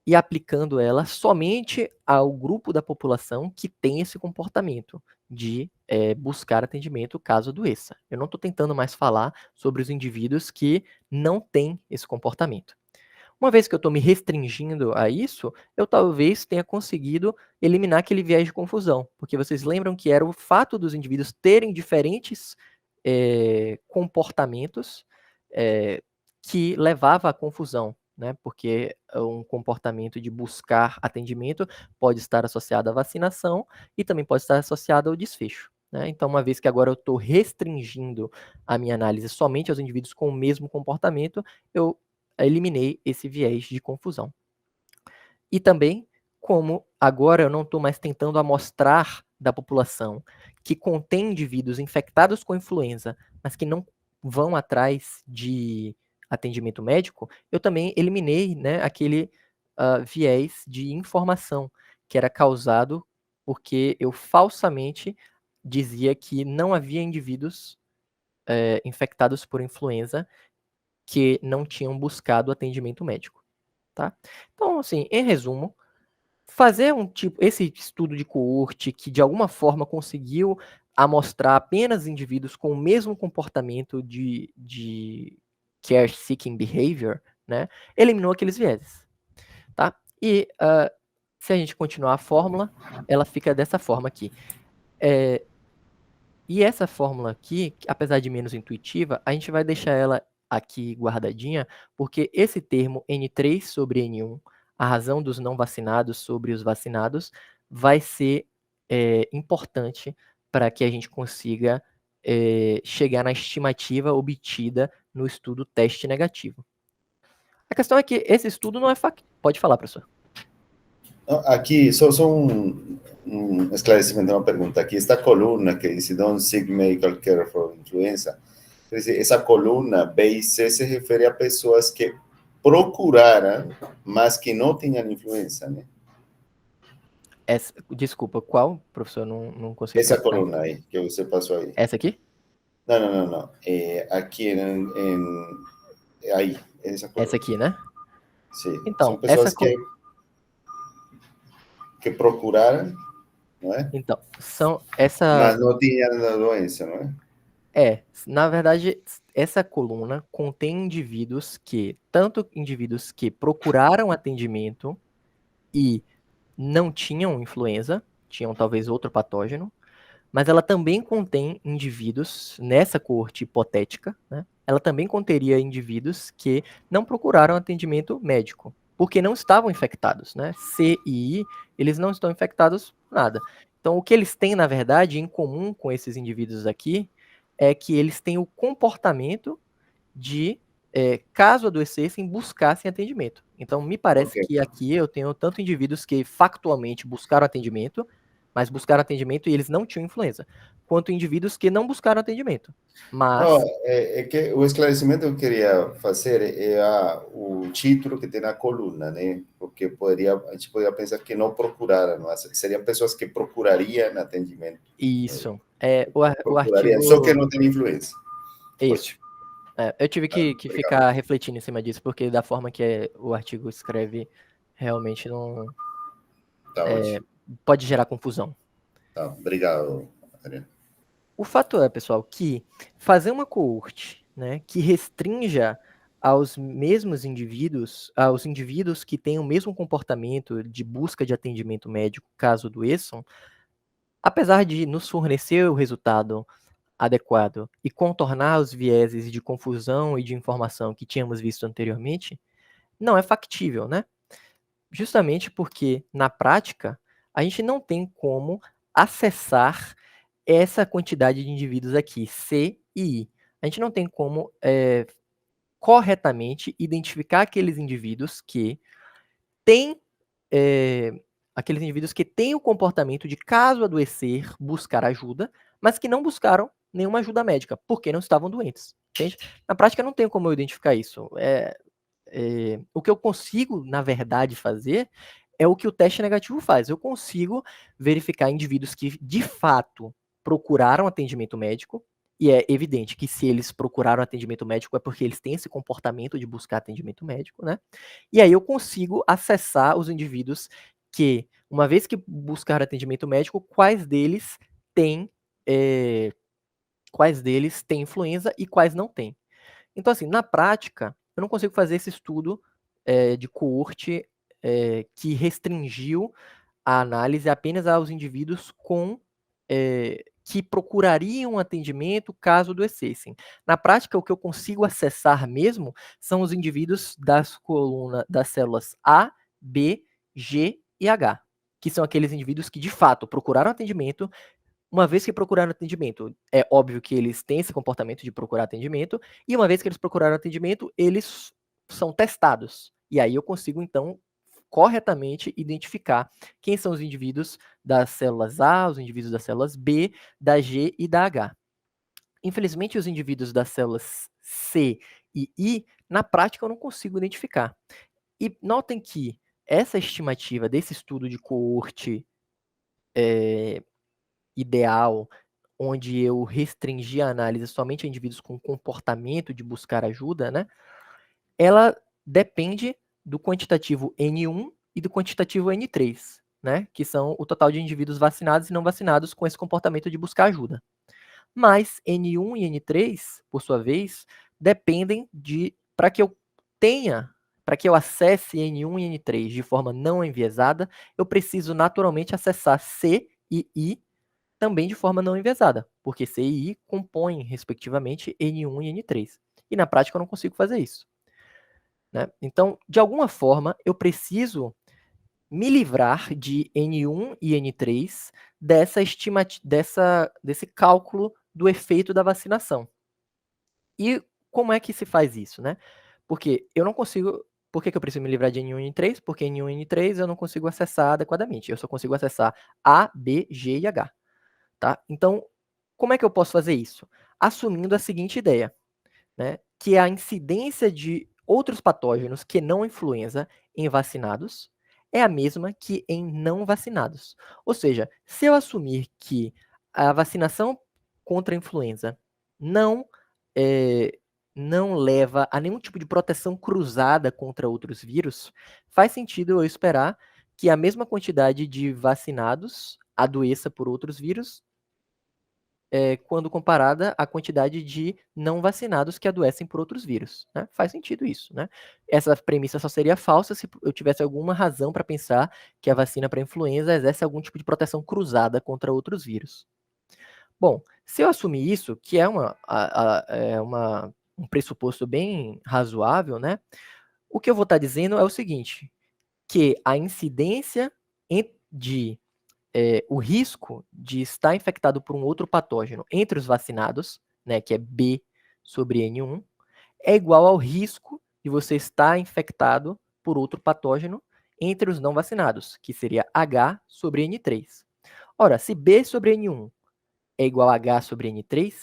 e aplicando ela somente ao grupo da população que tem esse comportamento de buscar atendimento caso adoeça. Eu não estou tentando mais falar sobre os indivíduos que não têm esse comportamento. Uma vez que eu estou me restringindo a isso, eu talvez tenha conseguido eliminar aquele viés de confusão, porque vocês lembram que era o fato dos indivíduos terem diferentes comportamentos que levava à confusão, né? Porque um comportamento de buscar atendimento pode estar associado à vacinação e também pode estar associado ao desfecho, né? Então, uma vez que agora eu estou restringindo a minha análise somente aos indivíduos com o mesmo comportamento, eu eliminei esse viés de confusão. E também, como agora eu não estou mais tentando amostrar da população que contém indivíduos infectados com influenza, mas que não vão atrás de atendimento médico, eu também eliminei, né, aquele viés de informação que era causado porque eu falsamente dizia que não havia indivíduos infectados por influenza que não tinham buscado atendimento médico, tá? Então, assim, em resumo, fazer esse estudo de coorte que de alguma forma conseguiu amostrar apenas indivíduos com o mesmo comportamento de care-seeking behavior, né, eliminou aqueles vieses, tá? E se a gente continuar a fórmula, ela fica dessa forma aqui. E essa fórmula aqui, apesar de menos intuitiva, a gente vai deixar ela aqui guardadinha, porque esse termo N3 sobre N1, a razão dos não vacinados sobre os vacinados, vai ser importante para que a gente consiga chegar na estimativa obtida no estudo teste negativo. A questão é que esse estudo não é Pode falar, professor. Aqui, só um esclarecimento, uma pergunta. Aqui, esta coluna que diz Don't Seek Medical Care for Influenza, essa coluna B e C se refere a pessoas que procuraram, mas que não tinham influenza, né? Desculpa, qual, professor? Não consegui Essa captar. coluna aí, que você passou aí. Essa aqui? Não. Aqui aí, essa coluna. Essa aqui, né? Sim. Então, são pessoas que procuraram, não é? Então, Mas não tinham a doença, não é? Na verdade, essa coluna contém tanto indivíduos que procuraram atendimento e não tinham influenza, tinham talvez outro patógeno, mas ela também contém indivíduos, nessa coorte hipotética, né? Ela também conteria indivíduos que não procuraram atendimento médico, porque não estavam infectados, né? C e I, eles não estão infectados por nada. Então, o que eles têm, na verdade, em comum com esses indivíduos aqui, é que eles têm o comportamento de caso adoecessem, buscassem atendimento. Então, me parece que aqui eu tenho tanto indivíduos que factualmente buscaram atendimento, mas buscaram atendimento e eles não tinham influenza, quanto indivíduos que não buscaram atendimento. Mas... Não, é que o esclarecimento que eu queria fazer é o título que tem na coluna, né? Porque a gente poderia pensar que não procuraram, mas seriam pessoas que procurariam atendimento. Isso. O Procurariam, só que artigo... não tem influência. Isso. Eu tive que Obrigado. ficar refletindo em cima disso, porque da forma que o artigo escreve, realmente não... Tá ótimo. pode gerar confusão. Tá, obrigado, Adriano. O fato é, pessoal, que fazer uma coorte, né, que restrinja aos mesmos indivíduos, aos indivíduos que têm o mesmo comportamento de busca de atendimento médico caso adoeçam, apesar de nos fornecer o resultado adequado e contornar os vieses de confusão e de informação que tínhamos visto anteriormente, não é factível, né? Justamente porque, na prática, a gente não tem como acessar essa quantidade de indivíduos aqui, C e I. A gente não tem como corretamente identificar aqueles indivíduos que têm o comportamento de, caso adoecer, buscar ajuda, mas que não buscaram nenhuma ajuda médica, porque não estavam doentes. Entende? Na prática, não tem como eu identificar isso. O que eu consigo, na verdade, fazer é o que o teste negativo faz. Eu consigo verificar indivíduos que, de fato, procuraram atendimento médico, e é evidente que se eles procuraram atendimento médico é porque eles têm esse comportamento de buscar atendimento médico, né? E aí eu consigo acessar os indivíduos que, uma vez que buscaram atendimento médico, quais deles têm influenza e quais não têm. Então, assim, na prática, eu não consigo fazer esse estudo de coorte que restringiu a análise apenas aos indivíduos que procurariam atendimento caso adoecessem. Na prática, o que eu consigo acessar mesmo são os indivíduos das células A, B, G e H, que são aqueles indivíduos que de fato procuraram atendimento. Uma vez que procuraram atendimento, é óbvio que eles têm esse comportamento de procurar atendimento, e uma vez que eles procuraram atendimento, eles são testados. E aí eu consigo, então, corretamente identificar quem são os indivíduos das células A, os indivíduos das células B, da G e da H. Infelizmente, os indivíduos das células C e I, na prática, eu não consigo identificar. E notem que essa estimativa desse estudo de coorte ideal, onde eu restringi a análise somente a indivíduos com comportamento de buscar ajuda, né? Ela depende do quantitativo N1 e do quantitativo N3, né? Que são o total de indivíduos vacinados e não vacinados com esse comportamento de buscar ajuda. Mas N1 e N3, por sua vez, dependem para que eu acesse N1 e N3 de forma não enviesada, eu preciso naturalmente acessar C e I também de forma não enviesada, porque C e I compõem, respectivamente, N1 e N3. E na prática eu não consigo fazer isso. Né? Então, de alguma forma, eu preciso me livrar de N1 e N3 desse cálculo do efeito da vacinação. E como é que se faz isso, né? Porque eu não consigo... Por que eu preciso me livrar de N1 e N3? Porque N1 e N3 eu não consigo acessar adequadamente. Eu só consigo acessar A, B, G e H. Tá? Então, como é que eu posso fazer isso? Assumindo a seguinte ideia, né? Que a incidência de outros patógenos que não influenza em vacinados é a mesma que em não vacinados. Ou seja, se eu assumir que a vacinação contra a influenza não, não leva a nenhum tipo de proteção cruzada contra outros vírus, faz sentido eu esperar que a mesma quantidade de vacinados adoeça por outros vírus quando comparada à quantidade de não vacinados que adoecem por outros vírus. Né? Faz sentido isso. Né? Essa premissa só seria falsa se eu tivesse alguma razão para pensar que a vacina para influenza exerce algum tipo de proteção cruzada contra outros vírus. Bom, se eu assumir isso, que é um pressuposto bem razoável, né? O que eu vou estar dizendo é o seguinte, que a incidência de o risco de estar infectado por um outro patógeno entre os vacinados, né, que é B sobre N1, é igual ao risco de você estar infectado por outro patógeno entre os não vacinados, que seria H sobre N3. Ora, se B sobre N1 é igual a H sobre N3,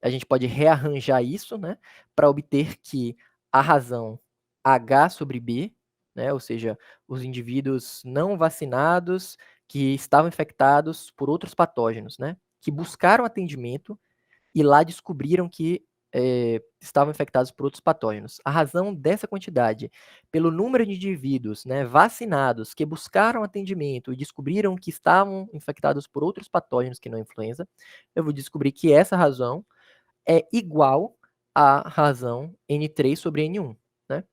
a gente pode rearranjar isso, né, para obter que a razão H sobre B, né, ou seja, os indivíduos não vacinados que estavam infectados por outros patógenos, né, que buscaram atendimento e lá descobriram que estavam infectados por outros patógenos. A razão dessa quantidade, pelo número de indivíduos, né, vacinados que buscaram atendimento e descobriram que estavam infectados por outros patógenos que não a influenza, eu vou descobrir que essa razão é igual à razão N3 sobre N1, né?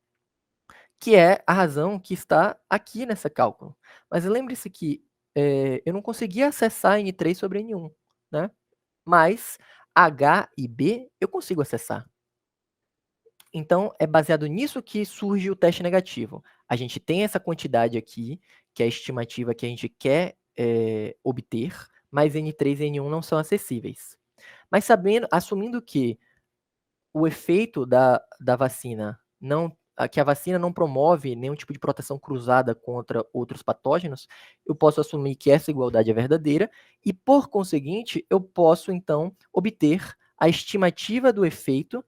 Que é a razão que está aqui nessa cálculo. Mas lembre-se que eu não conseguia acessar N3 sobre N1, né? Mas H e B eu consigo acessar. Então, é baseado nisso que surge o teste negativo. A gente tem essa quantidade aqui, que é a estimativa que a gente quer obter, mas N3 e N1 não são acessíveis. Mas assumindo que o efeito da vacina que a vacina não promove nenhum tipo de proteção cruzada contra outros patógenos, eu posso assumir que essa igualdade é verdadeira e, por conseguinte, eu posso, então, obter a estimativa do efeito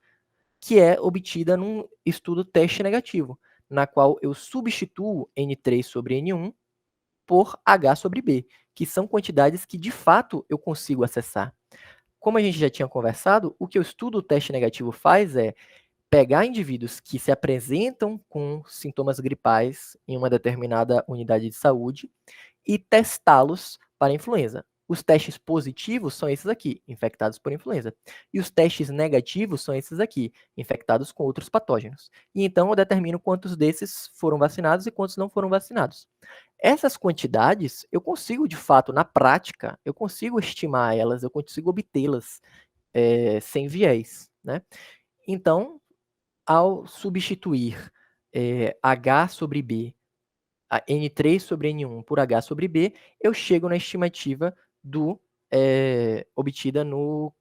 que é obtida num estudo teste negativo, na qual eu substituo N3 sobre N1 por H sobre B, que são quantidades que, de fato, eu consigo acessar. Como a gente já tinha conversado, o que o estudo teste negativo faz é pegar indivíduos que se apresentam com sintomas gripais em uma determinada unidade de saúde e testá-los para influenza. Os testes positivos são esses aqui, infectados por influenza. E os testes negativos são esses aqui, infectados com outros patógenos. E então eu determino quantos desses foram vacinados e quantos não foram vacinados. Essas quantidades, eu consigo, de fato, na prática, eu consigo estimar elas, eu consigo obtê-las sem viés, né? Então, ao substituir H sobre B, a N3 sobre N1 por H sobre B, eu chego na estimativa obtida no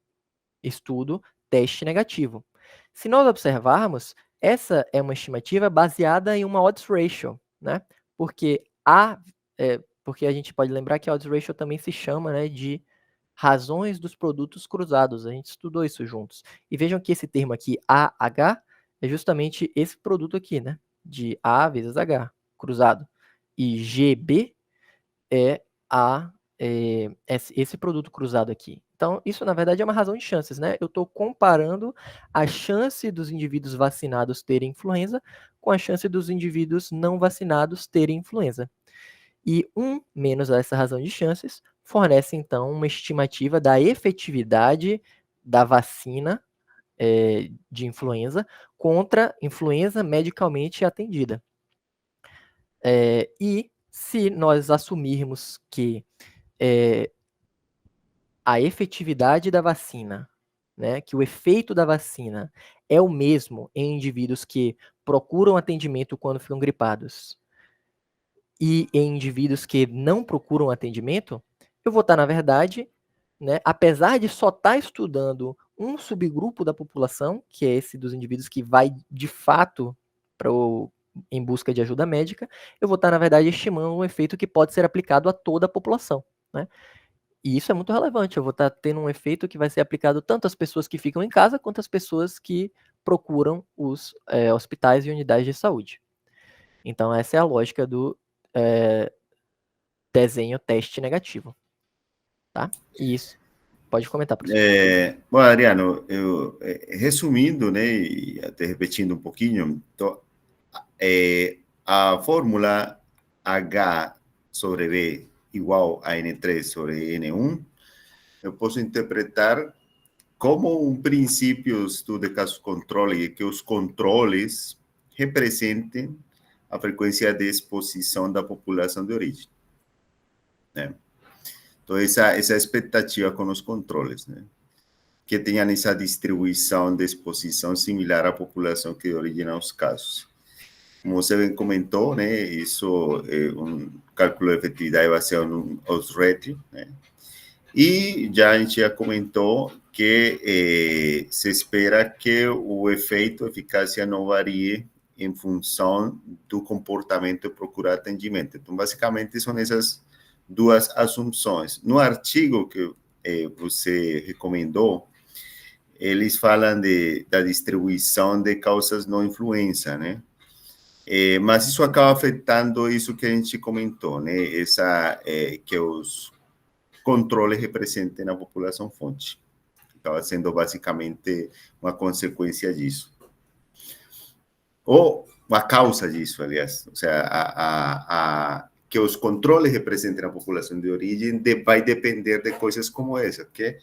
estudo teste negativo. Se nós observarmos, essa é uma estimativa baseada em uma odds ratio, né? Porque porque a gente pode lembrar que a odds ratio também se chama, né, de razões dos produtos cruzados. A gente estudou isso juntos. E vejam que esse termo aqui, AH, é justamente esse produto aqui, né? De A vezes H, cruzado. E GB é esse produto cruzado aqui. Então, isso, na verdade, é uma razão de chances, né? Eu estou comparando a chance dos indivíduos vacinados terem influenza com a chance dos indivíduos não vacinados terem influenza. E 1 menos essa razão de chances fornece, então, uma estimativa da efetividade da vacina de influenza contra influenza medicalmente atendida. E se nós assumirmos que a efetividade da vacina, né, que o efeito da vacina é o mesmo em indivíduos que procuram atendimento quando ficam gripados e em indivíduos que não procuram atendimento, eu vou estar, na verdade, né, apesar de só estar estudando um subgrupo da população, que é esse dos indivíduos que vai de fato em busca de ajuda médica, eu vou estar, na verdade, estimando um efeito que pode ser aplicado a toda a população, né? E isso é muito relevante, eu vou estar tendo um efeito que vai ser aplicado tanto às pessoas que ficam em casa, quanto às pessoas que procuram os hospitais e unidades de saúde. Então, essa é a lógica do desenho teste negativo. Tá? Isso. Pode comentar, professor. Bom, Adriano, resumindo, né, e até repetindo um pouquinho, então, a fórmula H sobre B igual a N3 sobre N1, eu posso interpretar como um princípio de caso controle, que os controles representem a frequência de exposição da população de origem, né? Então, essa expectativa com os controles, né? Que tenham essa distribuição de exposição similar à população que origina os casos. Como você bem comentou, né? Isso é um cálculo de efetividade baseado no odds ratio, né? E já a gente já comentou que se espera que o efeito, a eficácia não varie em função do comportamento de procurar atendimento. Então, basicamente, são essas duas assunções. No artigo que você recomendou, eles falam da distribuição de causas não influenza, né? Mas isso acaba afetando isso que a gente comentou, né? Que os controles representem a população fonte. Acaba sendo basicamente uma consequência disso. Ou uma causa disso, aliás. Ou seja, que os controles representem a população de origem vai depender de coisas como essa, que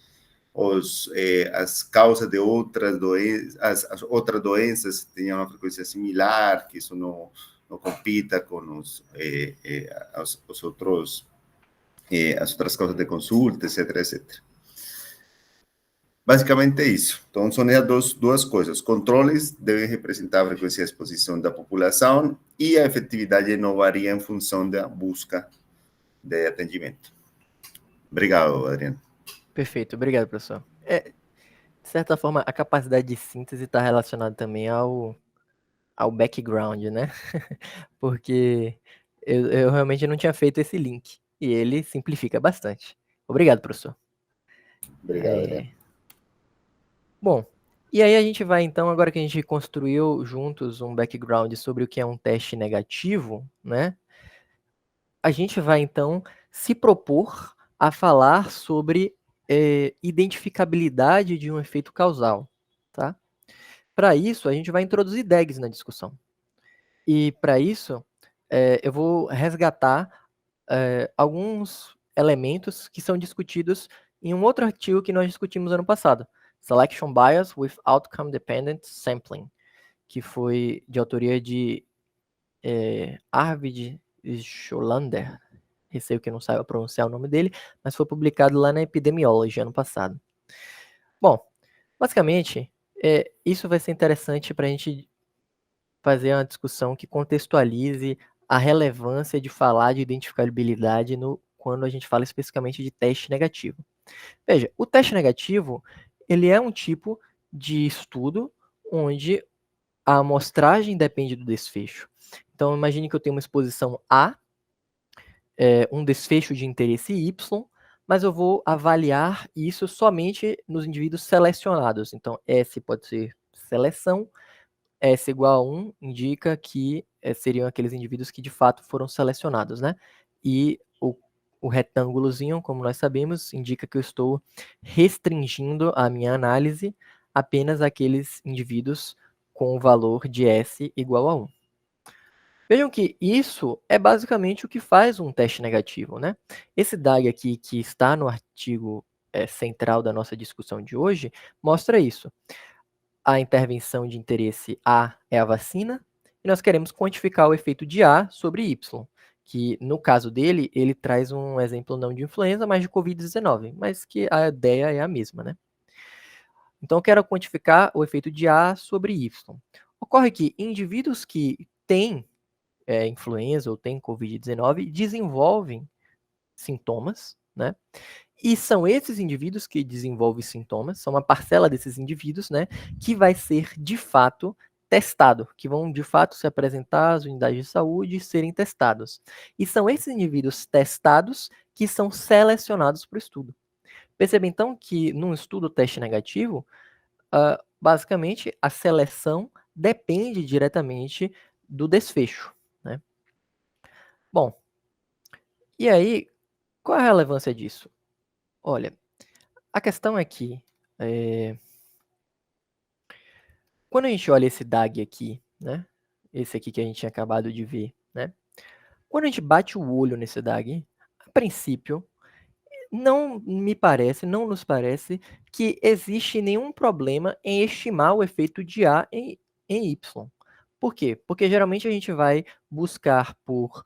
as causas de outras doenças, as outras doenças tenham uma frequência similar, que isso não compita com os outros, as outras causas de consulta, etc, etc. Basicamente é isso. Então, são essas duas coisas. Controles devem representar a frequência de exposição da população e a efetividade não varia em função da busca de atendimento. Obrigado, Adriano. Perfeito, obrigado, professor. De certa forma, a capacidade de síntese está relacionada também ao background, né? Porque eu realmente não tinha feito esse link. E ele simplifica bastante. Obrigado, professor. Obrigado, Adriano. Bom, e aí a gente vai então, agora que a gente construiu juntos um background sobre o que é um teste negativo, né? A gente vai então se propor a falar sobre identificabilidade de um efeito causal, tá? Para isso, a gente vai introduzir DAGs na discussão. E para isso, eu vou resgatar alguns elementos que são discutidos em um outro artigo que nós discutimos ano passado, Selection Bias with Outcome Dependent Sampling, que foi de autoria de Arvid Scholander, receio que não saiba pronunciar o nome dele, mas foi publicado lá na Epidemiology ano passado. Bom, basicamente, isso vai ser interessante para a gente fazer uma discussão que contextualize a relevância de falar de identificabilidade quando a gente fala especificamente de teste negativo. Veja, o teste negativo, ele é um tipo de estudo onde a amostragem depende do desfecho. Então, imagine que eu tenho uma exposição A, um desfecho de interesse Y, mas eu vou avaliar isso somente nos indivíduos selecionados. Então, S pode ser seleção, S igual a 1 indica que seriam aqueles indivíduos que de fato foram selecionados, né? E o retângulozinho, como nós sabemos, indica que eu estou restringindo a minha análise apenas àqueles indivíduos com o valor de S igual a 1. Vejam que isso é basicamente o que faz um teste negativo, né? Esse DAG aqui que está no artigo central da nossa discussão de hoje mostra isso. A intervenção de interesse A é a vacina, e nós queremos quantificar o efeito de A sobre Y, que no caso dele, ele traz um exemplo não de influenza, mas de Covid-19, mas que a ideia é a mesma, né? Então, eu quero quantificar o efeito de A sobre Y. Ocorre que indivíduos que têm influenza ou têm Covid-19 desenvolvem sintomas, né? E são esses indivíduos que desenvolvem sintomas, são uma parcela desses indivíduos, né, que vai ser de fato testado, que vão de fato se apresentar às unidades de saúde e serem testados. E são esses indivíduos testados que são selecionados para o estudo. Perceba então que num estudo teste negativo, basicamente a seleção depende diretamente do desfecho, né? Bom, e aí, qual é a relevância disso? Olha, a questão é que quando a gente olha esse DAG aqui, né? Esse aqui que a gente tinha acabado de ver, né? Quando a gente bate o olho nesse DAG, a princípio, não nos parece que existe nenhum problema em estimar o efeito de A em Y. Por quê? Porque geralmente a gente vai buscar por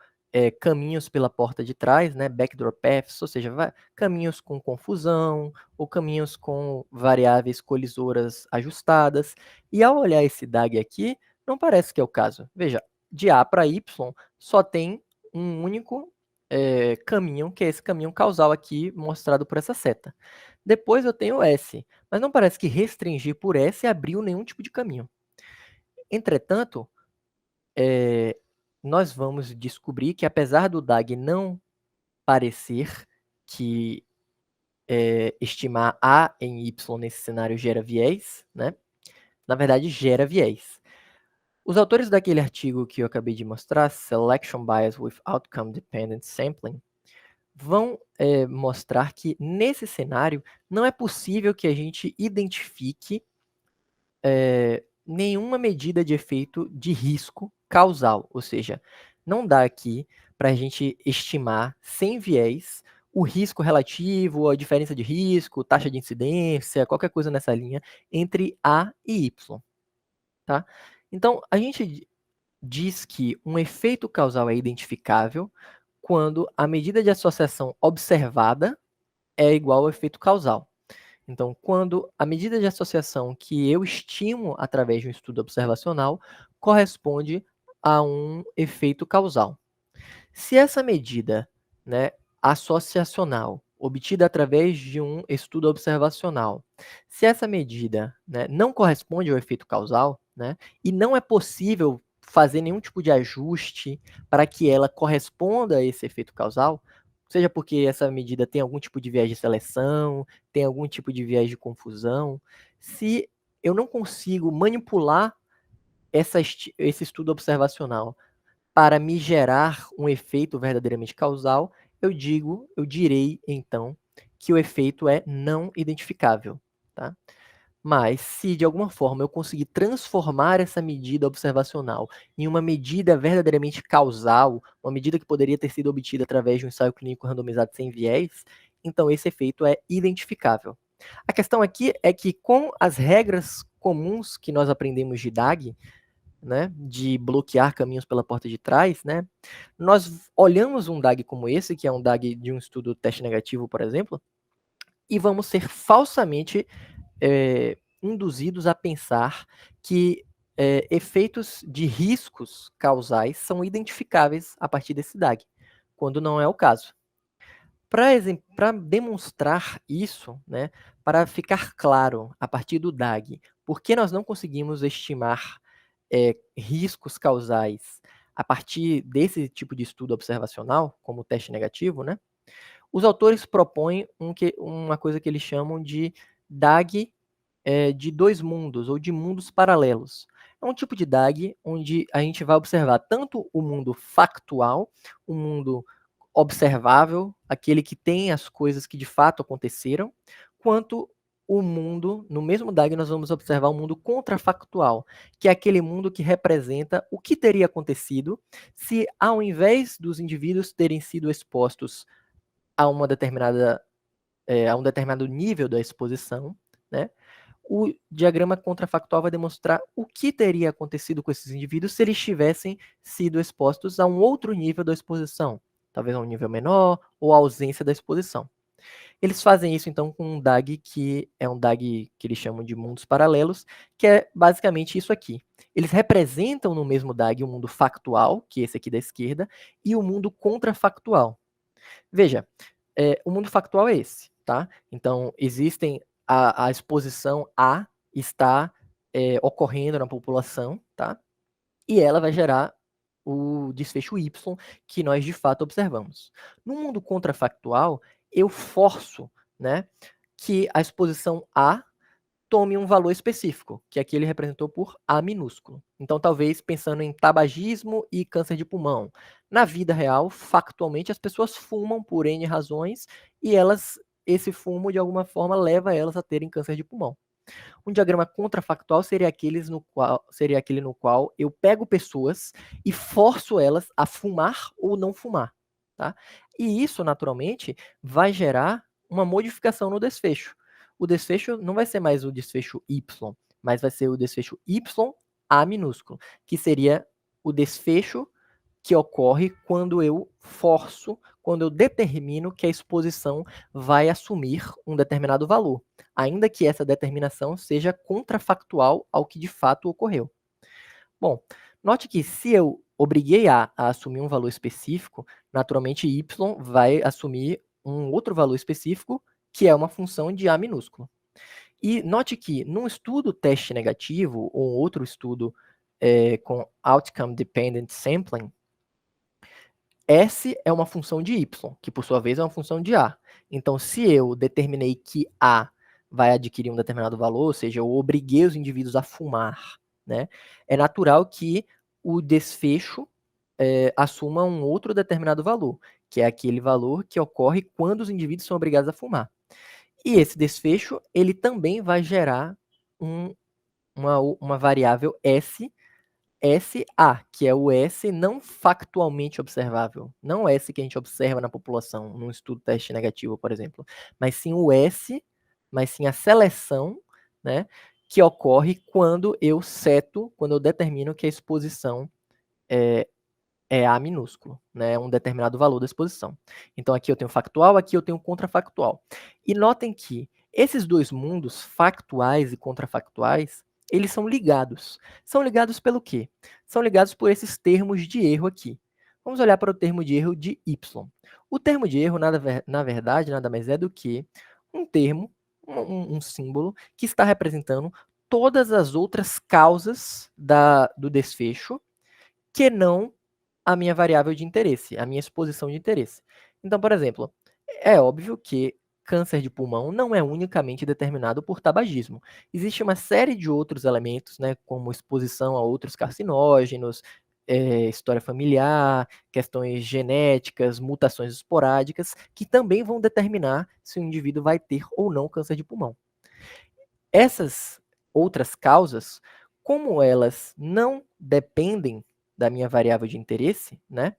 caminhos pela porta de trás, né, backdoor paths, ou seja, caminhos com confusão ou caminhos com variáveis colisoras ajustadas. E ao olhar esse DAG aqui, não parece que é o caso. Veja, de A para Y só tem um único caminho, que é esse caminho causal aqui mostrado por essa seta. Depois eu tenho S, mas não parece que restringir por S abriu nenhum tipo de caminho. Entretanto, nós vamos descobrir que apesar do DAG não parecer que estimar A em Y nesse cenário gera viés, né? Na verdade, gera viés. Os autores daquele artigo que eu acabei de mostrar, Selection Bias with Outcome Dependent Sampling, vão mostrar que nesse cenário não é possível que a gente identifique nenhuma medida de efeito de risco causal, ou seja, não dá aqui para a gente estimar sem viés o risco relativo, a diferença de risco, taxa de incidência, qualquer coisa nessa linha entre A e Y, tá? Então, a gente diz que um efeito causal é identificável quando a medida de associação observada é igual ao efeito causal. Então, quando a medida de associação que eu estimo através de um estudo observacional corresponde a um efeito causal. Se essa medida, né, associacional, obtida através de um estudo observacional, se essa medida, né, não corresponde ao efeito causal, né, e não é possível fazer nenhum tipo de ajuste para que ela corresponda a esse efeito causal, seja porque essa medida tem algum tipo de viés de seleção, tem algum tipo de viés de confusão, se eu não consigo manipular esse estudo observacional para me gerar um efeito verdadeiramente causal, eu direi então que o efeito é não identificável, tá? Mas se de alguma forma eu conseguir transformar essa medida observacional em uma medida verdadeiramente causal, uma medida que poderia ter sido obtida através de um ensaio clínico randomizado sem viés, então esse efeito é identificável. A questão aqui é que com as regras comuns que nós aprendemos de DAG, né, de bloquear caminhos pela porta de trás, né, nós olhamos um DAG como esse, que é um DAG de um estudo teste negativo, por exemplo, e vamos ser falsamente induzidos a pensar que efeitos de riscos causais são identificáveis a partir desse DAG, quando não é o caso. Para demonstrar isso, né, para ficar claro a partir do DAG, por que nós não conseguimos estimar riscos causais a partir desse tipo de estudo observacional, como o teste negativo, né, os autores propõem uma coisa que eles chamam de DAG de dois mundos, ou de mundos paralelos. É um tipo de DAG onde a gente vai observar tanto o mundo factual, o mundo observável, aquele que tem as coisas que de fato aconteceram, quanto o mundo, no mesmo DAG nós vamos observar o mundo contrafactual, que é aquele mundo que representa o que teria acontecido se, ao invés dos indivíduos terem sido expostos a uma determinada a um determinado nível da exposição, né, o diagrama contrafactual vai demonstrar o que teria acontecido com esses indivíduos se eles tivessem sido expostos a um outro nível da exposição, talvez a um nível menor ou a ausência da exposição. Eles fazem isso então com um DAG que é um DAG que eles chamam de mundos paralelos, que é basicamente isso aqui. Eles representam no mesmo DAG o mundo factual, que é esse aqui da esquerda, e o mundo contrafactual. Veja, o mundo factual é esse, tá? Então, existem a exposição A está ocorrendo na população, tá? E ela vai gerar o desfecho Y que nós de fato observamos. No mundo contrafactual, eu forço, né, que a exposição A tome um valor específico, que aqui ele representou por A minúsculo. Então, talvez pensando em tabagismo e câncer de pulmão. Na vida real, factualmente, as pessoas fumam por N razões e esse fumo, de alguma forma, leva elas a terem câncer de pulmão. Um diagrama contrafactual seria aquele no qual eu pego pessoas e forço elas a fumar ou não fumar. Tá? E isso, naturalmente, vai gerar uma modificação no desfecho. O desfecho não vai ser mais o desfecho Y, mas vai ser o desfecho YA minúsculo, que seria o desfecho que ocorre quando eu forço, quando eu determino que a exposição vai assumir um determinado valor, ainda que essa determinação seja contrafactual ao que de fato ocorreu. Bom, Note que se eu obriguei A a assumir um valor específico, naturalmente Y vai assumir um outro valor específico, que é uma função de A minúsculo. E note que num estudo teste negativo, ou outro estudo com Outcome Dependent Sampling, S é uma função de Y, que por sua vez é uma função de A. Então, se eu determinei que A vai adquirir um determinado valor, ou seja, eu obriguei os indivíduos a fumar, né, é natural que o desfecho assuma um outro determinado valor, que é aquele valor que ocorre quando os indivíduos são obrigados a fumar. E esse desfecho, ele também vai gerar uma variável S, SA, que é o S não factualmente observável. Não o S que a gente observa na população, num estudo teste negativo, por exemplo. Mas sim o S, mas sim a seleção, né, que ocorre quando eu quando eu determino que a exposição é A minúsculo, né, um determinado valor da exposição. Então aqui eu tenho factual, aqui eu tenho contrafactual. E notem que esses dois mundos, factuais e contrafactuais, eles são ligados. São ligados pelo quê? São ligados por esses termos de erro aqui. Vamos olhar para o termo de erro de Y. O termo de erro, na verdade, nada mais é do que um termo, um símbolo, que está representando todas as outras causas do desfecho que não a minha variável de interesse, a minha exposição de interesse. Então, por exemplo, é óbvio que câncer de pulmão não é unicamente determinado por tabagismo. Existe uma série de outros elementos, né, como exposição a outros carcinógenos, história familiar, questões genéticas, mutações esporádicas, que também vão determinar se o indivíduo vai ter ou não câncer de pulmão. Essas outras causas, como elas não dependem da minha variável de interesse, né?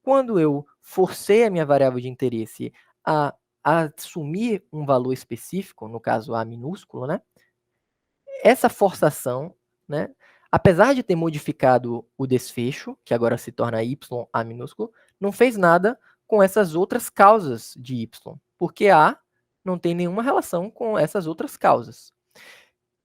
Quando eu forcei a minha variável de interesse a assumir um valor específico, no caso A minúsculo, né? Essa forçação, né? Apesar de ter modificado o desfecho, que agora se torna Y A minúsculo, não fez nada com essas outras causas de Y, porque A não tem nenhuma relação com essas outras causas.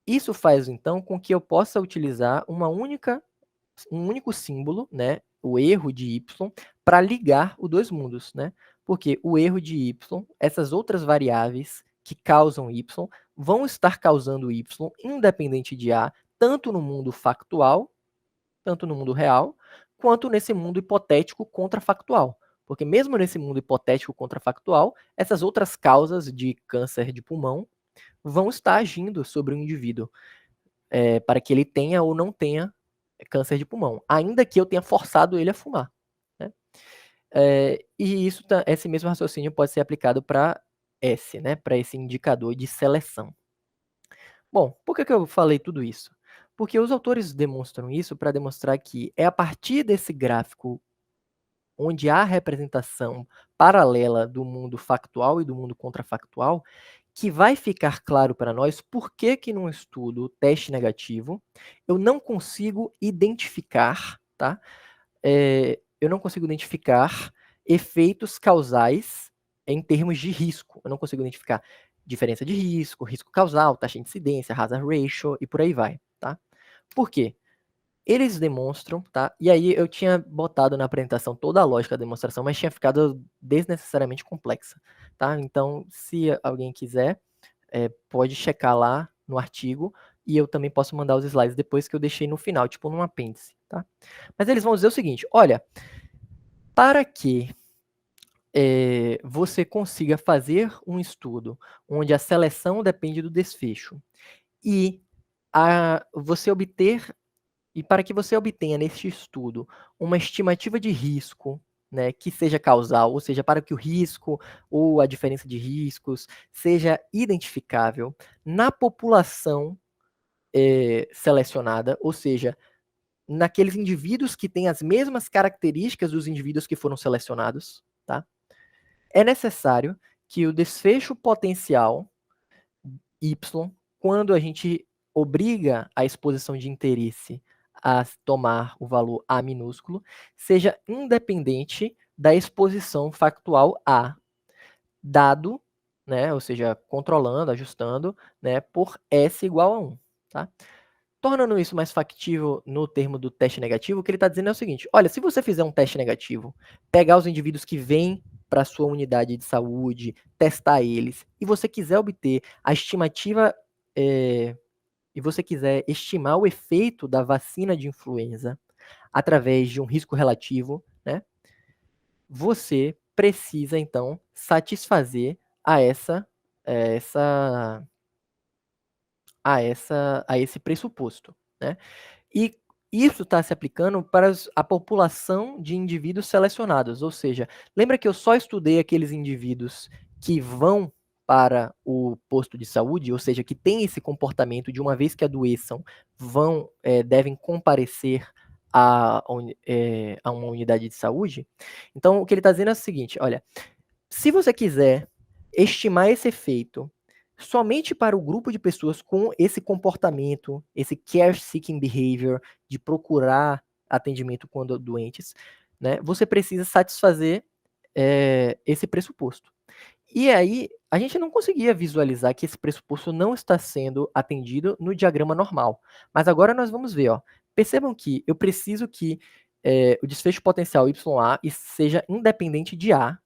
Isso faz, então, com que eu possa utilizar um único símbolo, né, o erro de Y, para ligar os dois mundos, né? Porque o erro de Y, essas outras variáveis que causam Y, vão estar causando Y independente de A, tanto no mundo factual, tanto no mundo real, quanto nesse mundo hipotético contrafactual. Porque mesmo nesse mundo hipotético contrafactual, essas outras causas de câncer de pulmão vão estar agindo sobre o indivíduo para que ele tenha ou não tenha câncer de pulmão, ainda que eu tenha forçado ele a fumar. Né? E esse mesmo raciocínio pode ser aplicado para S, né? Para esse indicador de seleção. Bom, por que eu falei tudo isso? Porque os autores demonstram isso para demonstrar que é a partir desse gráfico onde há representação paralela do mundo factual e do mundo contrafactual, que vai ficar claro para nós por que num estudo teste negativo eu não consigo identificar, tá? Eu não consigo identificar efeitos causais em termos de risco. Eu não consigo identificar diferença de risco, risco causal, taxa de incidência, hazard ratio e por aí vai, tá? Por quê? Eles demonstram, tá? E aí eu tinha botado na apresentação toda a lógica da demonstração, mas tinha ficado desnecessariamente complexa, tá? Então, se alguém quiser, pode checar lá no artigo e eu também posso mandar os slides depois que eu deixei no final, tipo num apêndice, tá? Mas eles vão dizer o seguinte, olha, para que você consiga fazer um estudo onde a seleção depende do desfecho e para que você obtenha neste estudo uma estimativa de risco, né, que seja causal, ou seja, para que o risco ou a diferença de riscos seja identificável na população selecionada, ou seja, naqueles indivíduos que têm as mesmas características dos indivíduos que foram selecionados, tá? É necessário que o desfecho potencial Y, quando a gente obriga a exposição de interesse a tomar o valor A minúsculo, seja independente da exposição factual A, dado, né, ou seja, controlando, ajustando, né, por S igual a 1. Tá? Tornando isso mais factível no termo do teste negativo, o que ele está dizendo é o seguinte: olha, se você fizer um teste negativo, pegar os indivíduos que vêm para a sua unidade de saúde, testar eles, e você quiser obter a estimativa, e você quiser estimar o efeito da vacina de influenza através de um risco relativo, né? Você precisa, então, satisfazer a esse pressuposto, né? E isso está se aplicando para a população de indivíduos selecionados, ou seja, lembra que eu só estudei aqueles indivíduos que vão para o posto de saúde, ou seja, que têm esse comportamento de uma vez que adoeçam, devem comparecer a uma unidade de saúde. Então, o que ele está dizendo é o seguinte: olha, se você quiser estimar esse efeito somente para o grupo de pessoas com esse comportamento, esse care-seeking behavior, de procurar atendimento quando doentes, né, você precisa satisfazer esse pressuposto. E aí, a gente não conseguia visualizar que esse pressuposto não está sendo atendido no diagrama normal. Mas agora nós vamos ver, ó. Percebam que eu preciso que o desfecho potencial YA seja independente de A,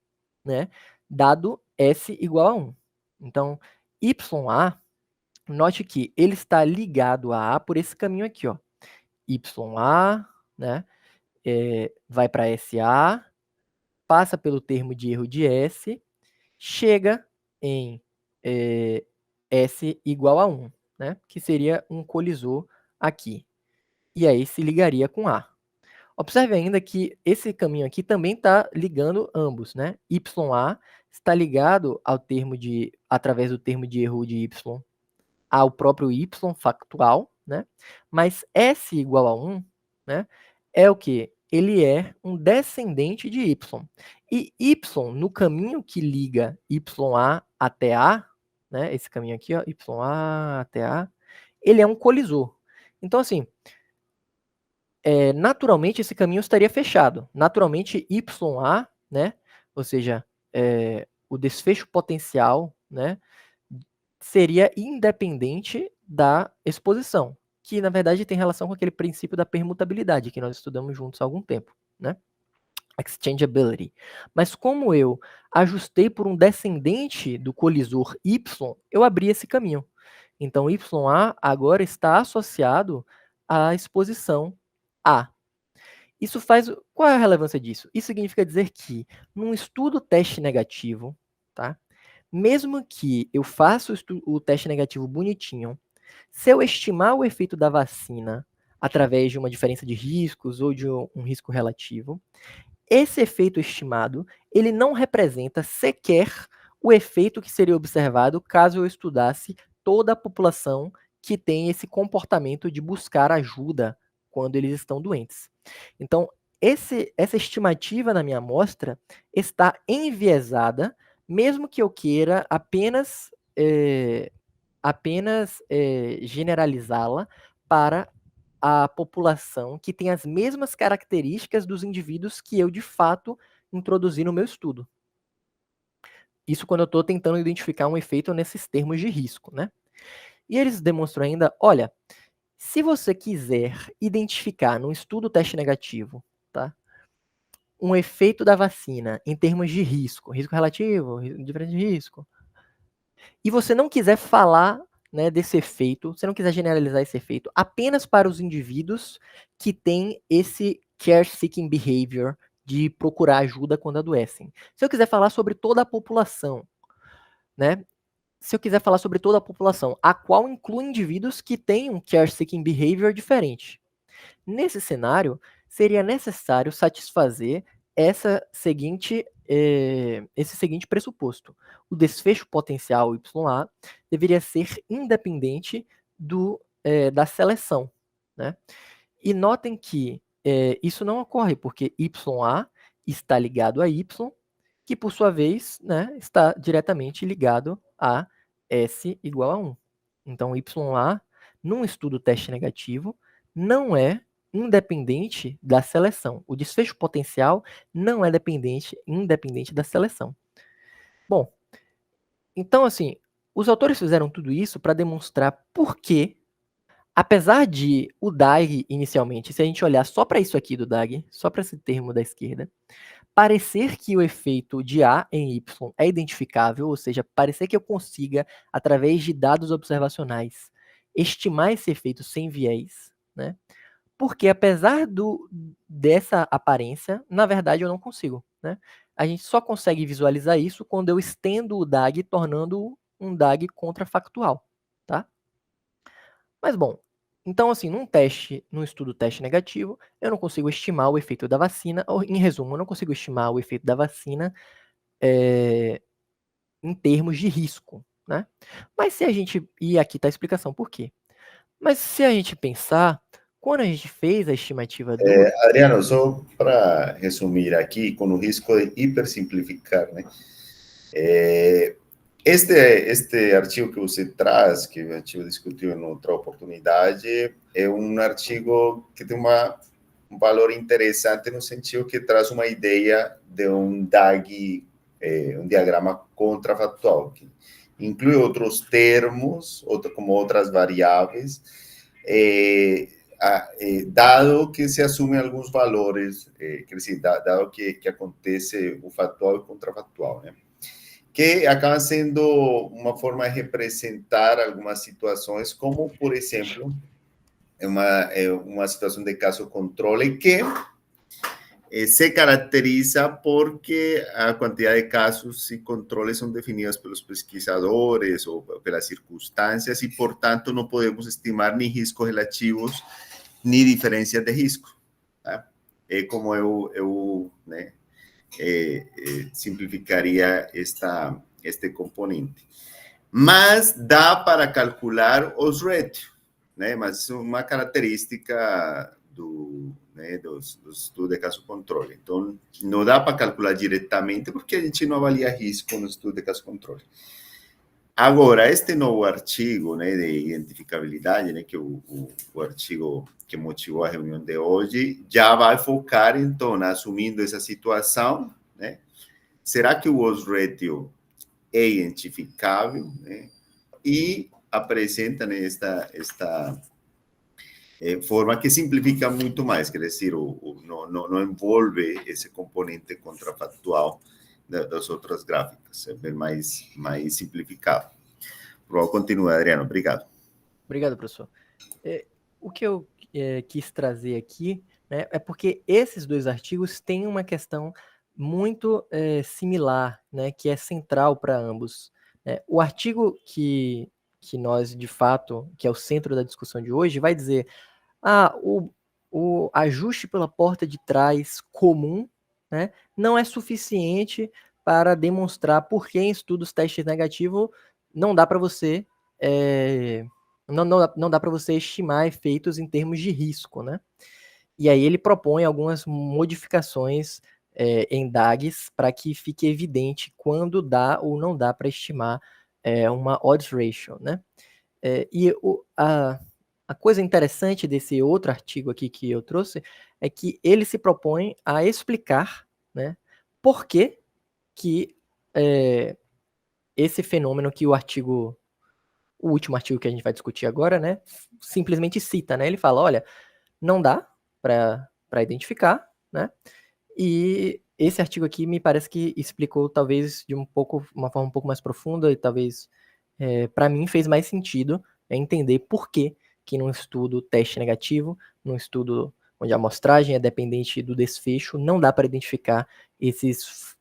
né, dado S igual a 1. Então, YA, note que ele está ligado a A por esse caminho aqui, ó. YA, né, vai para SA, passa pelo termo de erro de S, chega em S igual a 1, né, que seria um colisor aqui. E aí se ligaria com A. Observe ainda que esse caminho aqui também está ligando ambos, né? YA está ligado através do termo de erro de Y ao próprio Y factual, né? Mas S igual a 1, né? É o que? Ele é um descendente de Y. E Y, no caminho que liga YA até A, né? Esse caminho aqui, ó, YA até A, ele é um colisor. Então, assim, naturalmente esse caminho estaria fechado. Naturalmente, YA, né? Ou seja, o desfecho potencial, né, seria independente da exposição, que na verdade tem relação com aquele princípio da permutabilidade que nós estudamos juntos há algum tempo, né? Exchangeability. Mas como eu ajustei por um descendente do colisor Y, eu abri esse caminho. Então, YA agora está associado à exposição A. Isso faz. Qual é a relevância disso? Isso significa dizer que, num estudo teste negativo, tá? Mesmo que eu faça o teste negativo bonitinho, se eu estimar o efeito da vacina através de uma diferença de riscos ou de um risco relativo, esse efeito estimado, ele não representa sequer o efeito que seria observado caso eu estudasse toda a população que tem esse comportamento de buscar ajuda quando eles estão doentes. Então, essa estimativa na minha amostra está enviesada, mesmo que eu queira apenas generalizá-la para a população que tem as mesmas características dos indivíduos que eu, de fato, introduzi no meu estudo. Isso quando eu estou tentando identificar um efeito nesses termos de risco, né? E eles demonstram ainda, olha, se você quiser identificar num estudo teste negativo, tá, um efeito da vacina em termos de risco relativo, diferente de risco, e você não quiser falar, né, desse efeito, você não quiser generalizar esse efeito apenas para os indivíduos que têm esse care-seeking behavior de procurar ajuda quando adoecem. Se eu quiser falar sobre toda a população, né, se eu quiser falar sobre toda a população, a qual inclui indivíduos que têm um care-seeking behavior diferente. Nesse cenário, seria necessário satisfazer esse seguinte pressuposto. O desfecho potencial YA deveria ser independente da seleção, né? E notem que isso não ocorre, porque YA está ligado a Y, que por sua vez, né, está diretamente ligado a S igual a 1. Então, YA, num estudo teste negativo, não é independente da seleção. O desfecho potencial não é independente da seleção. Bom, então assim, os autores fizeram tudo isso para demonstrar por que apesar de o DAG inicialmente, se a gente olhar só para isso aqui do DAG, só para esse termo da esquerda, parecer que o efeito de A em Y é identificável, ou seja, parecer que eu consiga, através de dados observacionais, estimar esse efeito sem viés, né? Porque apesar dessa aparência, na verdade eu não consigo, né? A gente só consegue visualizar isso quando eu estendo o DAG, tornando um DAG contrafactual, tá? Mas bom, então assim, num estudo teste negativo, eu não consigo estimar o efeito da vacina, ou em resumo, eu não consigo estimar o efeito da vacina em termos de risco, né? Mas se a gente, e aqui está a explicação por quê. Mas se a gente pensar, quando a gente fez a estimativa do... Adriano, só para resumir aqui, com o risco de hipersimplificar, né? Este artigo que você traz, que a gente discutiu em outra oportunidade, é um artigo que tem um valor interessante no sentido que traz uma ideia de um DAG, um diagrama contrafactual, que inclui outros termos, como outras variáveis, dado que se assumem alguns valores, quer dizer, dado que acontece o factual e o contrafactual, né? Que acaba sendo uma forma de representar algumas situações, como, por exemplo, uma situação de caso-controle que se caracteriza porque a quantidade de casos e controles são definidas pelos pesquisadores ou pelas circunstâncias e, portanto, não podemos estimar nem riscos relativos nem diferenças de risco. Tá? É como eu né, simplificaria este componente. Mas dá para calcular os ratios, né? Mas é uma característica dos estudos de caso-controle. Então, não dá para calcular diretamente, porque a gente não avalia risco no estudo de caso-controle. Agora, este novo artigo, né, de identificabilidade, né, que é o artigo que motivou a reunião de hoje, já vai focar, então, assumindo essa situação, né? Será que o odds ratio é identificável, né? E apresenta, né, esta forma que simplifica muito mais, quer dizer, não envolve esse componente contrafactual das outras gráficas, é bem mais simplificado. Vou continuar, Adriano, obrigado. Obrigado, professor. O que eu quis trazer aqui, né, é porque esses dois artigos têm uma questão muito similar, né, que é central para ambos. O artigo que nós, de fato, que é o centro da discussão de hoje, vai dizer o ajuste pela porta de trás comum, né, não é suficiente para demonstrar por que em estudos testes negativos não dá para você não dá para você estimar efeitos em termos de risco, né? E aí ele propõe algumas modificações em DAGs para que fique evidente quando dá ou não dá para estimar uma odds ratio, né? A coisa interessante desse outro artigo aqui que eu trouxe é que ele se propõe a explicar, né, por que esse fenômeno que o último artigo que a gente vai discutir agora, né, simplesmente cita, né? Ele fala, olha, não dá para identificar, né? E esse artigo aqui me parece que explicou talvez de uma forma um pouco mais profunda e talvez para mim fez mais sentido entender por que num estudo teste negativo, num estudo onde a amostragem é dependente do desfecho, não dá para identificar esses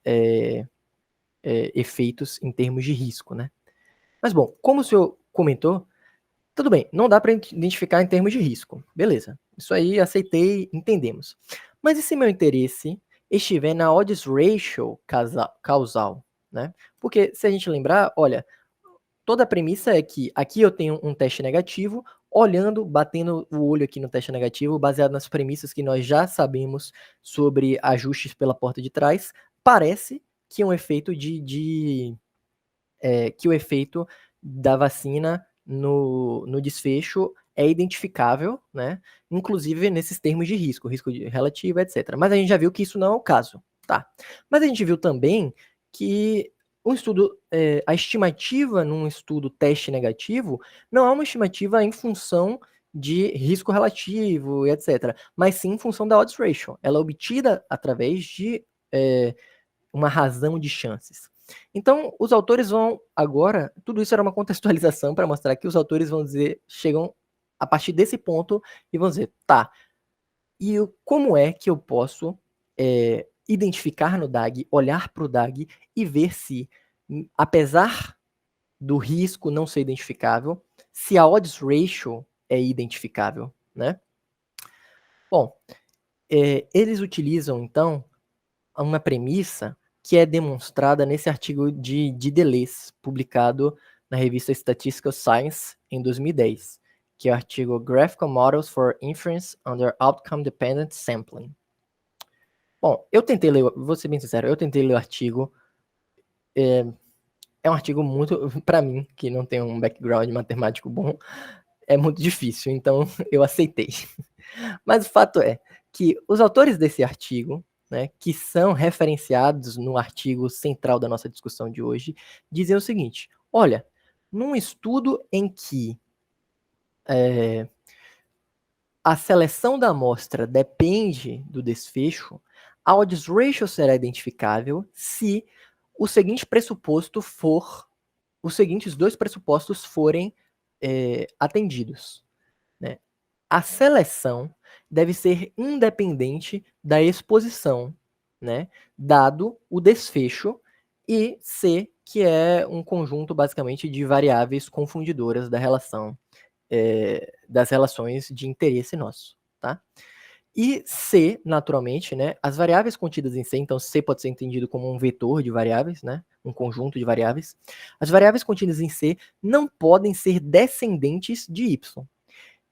efeitos em termos de risco, né? Mas bom, como o senhor comentou, tudo bem, não dá para identificar em termos de risco. Beleza, isso aí aceitei, entendemos. Mas e se meu interesse estiver na odds ratio causal, né? Porque se a gente lembrar, olha, toda a premissa é que aqui eu tenho um teste negativo, batendo o olho aqui no teste negativo, baseado nas premissas que nós já sabemos sobre ajustes pela porta de trás, parece que um efeito que o efeito da vacina no desfecho é identificável, né? Inclusive nesses termos de risco relativo, etc. Mas a gente já viu que isso não é o caso, tá? Mas a gente viu também que a estimativa num estudo teste negativo não é uma estimativa em função de risco relativo e etc. Mas sim em função da odds ratio. Ela é obtida através de uma razão de chances. Então, os autores vão agora, tudo isso era uma contextualização para mostrar que os autores vão dizer, chegam a partir desse ponto e vão dizer, tá, e como é que eu posso identificar no DAG, olhar para o DAG e ver se, apesar do risco não ser identificável, se a odds ratio é identificável, né? Bom, eles utilizam, então, uma premissa que é demonstrada nesse artigo de Deleuze, publicado na revista Statistical Science em 2010, que é o artigo Graphical Models for Inference Under Outcome Dependent Sampling. Bom, eu tentei ler, vou ser bem sincero, eu tentei ler o artigo. É um artigo muito, para mim, que não tem um background matemático bom, é muito difícil, então eu aceitei. Mas o fato é que os autores desse artigo, né, que são referenciados no artigo central da nossa discussão de hoje, dizem o seguinte: olha, num estudo em que a seleção da amostra depende do desfecho, a odds ratio será identificável se o seguinte pressuposto for, os seguintes dois pressupostos forem atendidos, né? A seleção deve ser independente da exposição, né? Dado o desfecho, e C, que é um conjunto basicamente de variáveis confundidoras da relação, das relações de interesse nosso, tá? E C, naturalmente, né? As variáveis contidas em C, então C pode ser entendido como um vetor de variáveis, né? Um conjunto de variáveis. As variáveis contidas em C não podem ser descendentes de Y.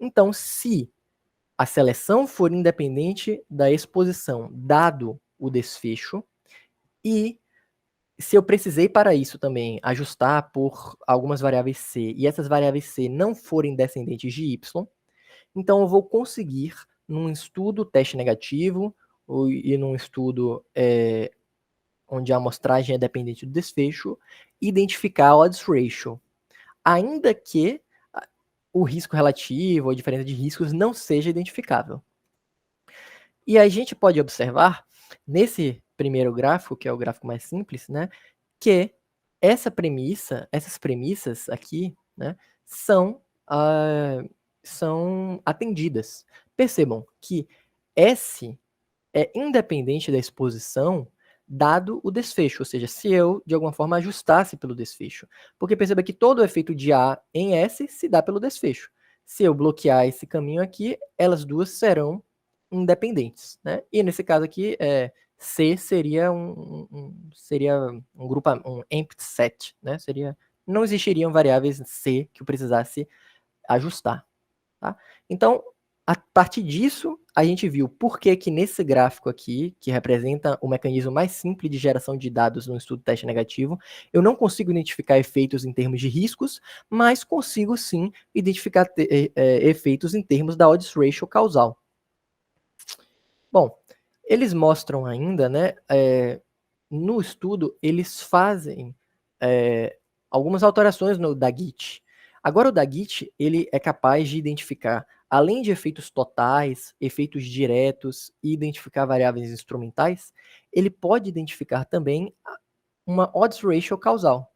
Então, se a seleção for independente da exposição, dado o desfecho, e se eu precisei para isso também ajustar por algumas variáveis C, e essas variáveis C não forem descendentes de Y, então eu vou conseguir, num estudo teste negativo, e num estudo onde a amostragem é dependente do desfecho, identificar a odds ratio, ainda que o risco relativo ou a diferença de riscos não seja identificável. E a gente pode observar, nesse primeiro gráfico, que é o gráfico mais simples, né, que essas premissas aqui, né, são atendidas. Percebam que S é independente da exposição, dado o desfecho, ou seja, se eu, de alguma forma, ajustasse pelo desfecho. Porque perceba que todo o efeito de A em S se dá pelo desfecho. Se eu bloquear esse caminho aqui, elas duas serão independentes, né? E nesse caso aqui, C seria um grupo, um empty set, né? Não existiriam variáveis C que eu precisasse ajustar, tá? Então, a partir disso, a gente viu por que nesse gráfico aqui, que representa o mecanismo mais simples de geração de dados no estudo teste negativo, eu não consigo identificar efeitos em termos de riscos, mas consigo sim identificar efeitos em termos da odds ratio causal. Bom, eles mostram ainda, né, no estudo, eles fazem algumas alterações no DAGIT. Agora o DAGIT, ele é capaz de identificar, além de efeitos totais, efeitos diretos e identificar variáveis instrumentais, ele pode identificar também uma odds ratio causal,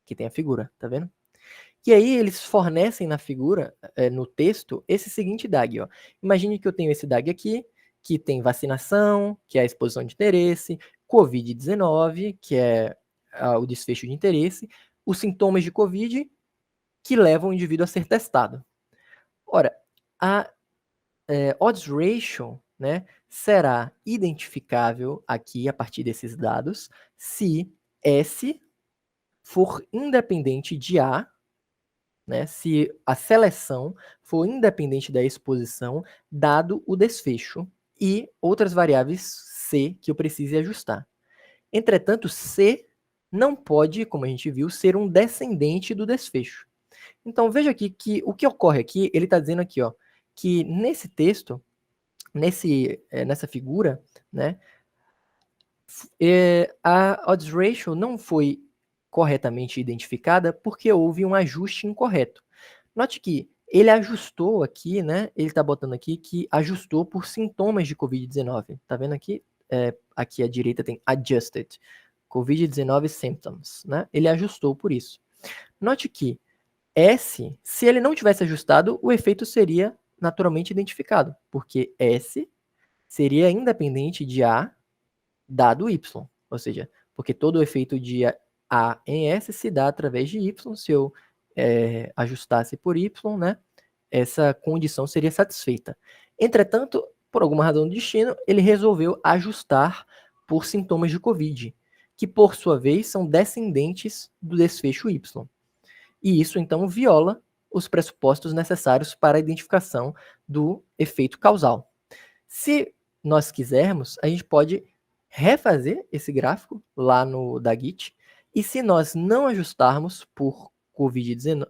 que tem a figura, tá vendo? E aí eles fornecem na figura, no texto, esse seguinte DAG, ó. Imagine que eu tenho esse DAG aqui, que tem vacinação, que é a exposição de interesse, Covid-19, que é o desfecho de interesse, os sintomas de Covid que levam o indivíduo a ser testado. Ora, a odds ratio, né, será identificável aqui a partir desses dados se S for independente de A, né, se a seleção for independente da exposição, dado o desfecho, e outras variáveis C que eu precise ajustar. Entretanto, C não pode, como a gente viu, ser um descendente do desfecho. Então, veja aqui que o que ocorre aqui, ele está dizendo aqui, ó, que nesse texto, nessa figura, né, a odds ratio não foi corretamente identificada porque houve um ajuste incorreto. Note que ele ajustou aqui, né? Ele está botando aqui que ajustou por sintomas de Covid-19. Tá vendo aqui? Aqui à direita tem adjusted, Covid-19 symptoms, né? Ele ajustou por isso. Note que S, se ele não tivesse ajustado, o efeito seria naturalmente identificado, porque S seria independente de A dado Y, ou seja, porque todo o efeito de A em S se dá através de Y, se eu ajustasse por Y, né, essa condição seria satisfeita. Entretanto, por alguma razão do destino, ele resolveu ajustar por sintomas de Covid, que por sua vez são descendentes do desfecho Y. E isso, então, viola os pressupostos necessários para a identificação do efeito causal. Se nós quisermos, a gente pode refazer esse gráfico lá no Dagit, e se nós não ajustarmos por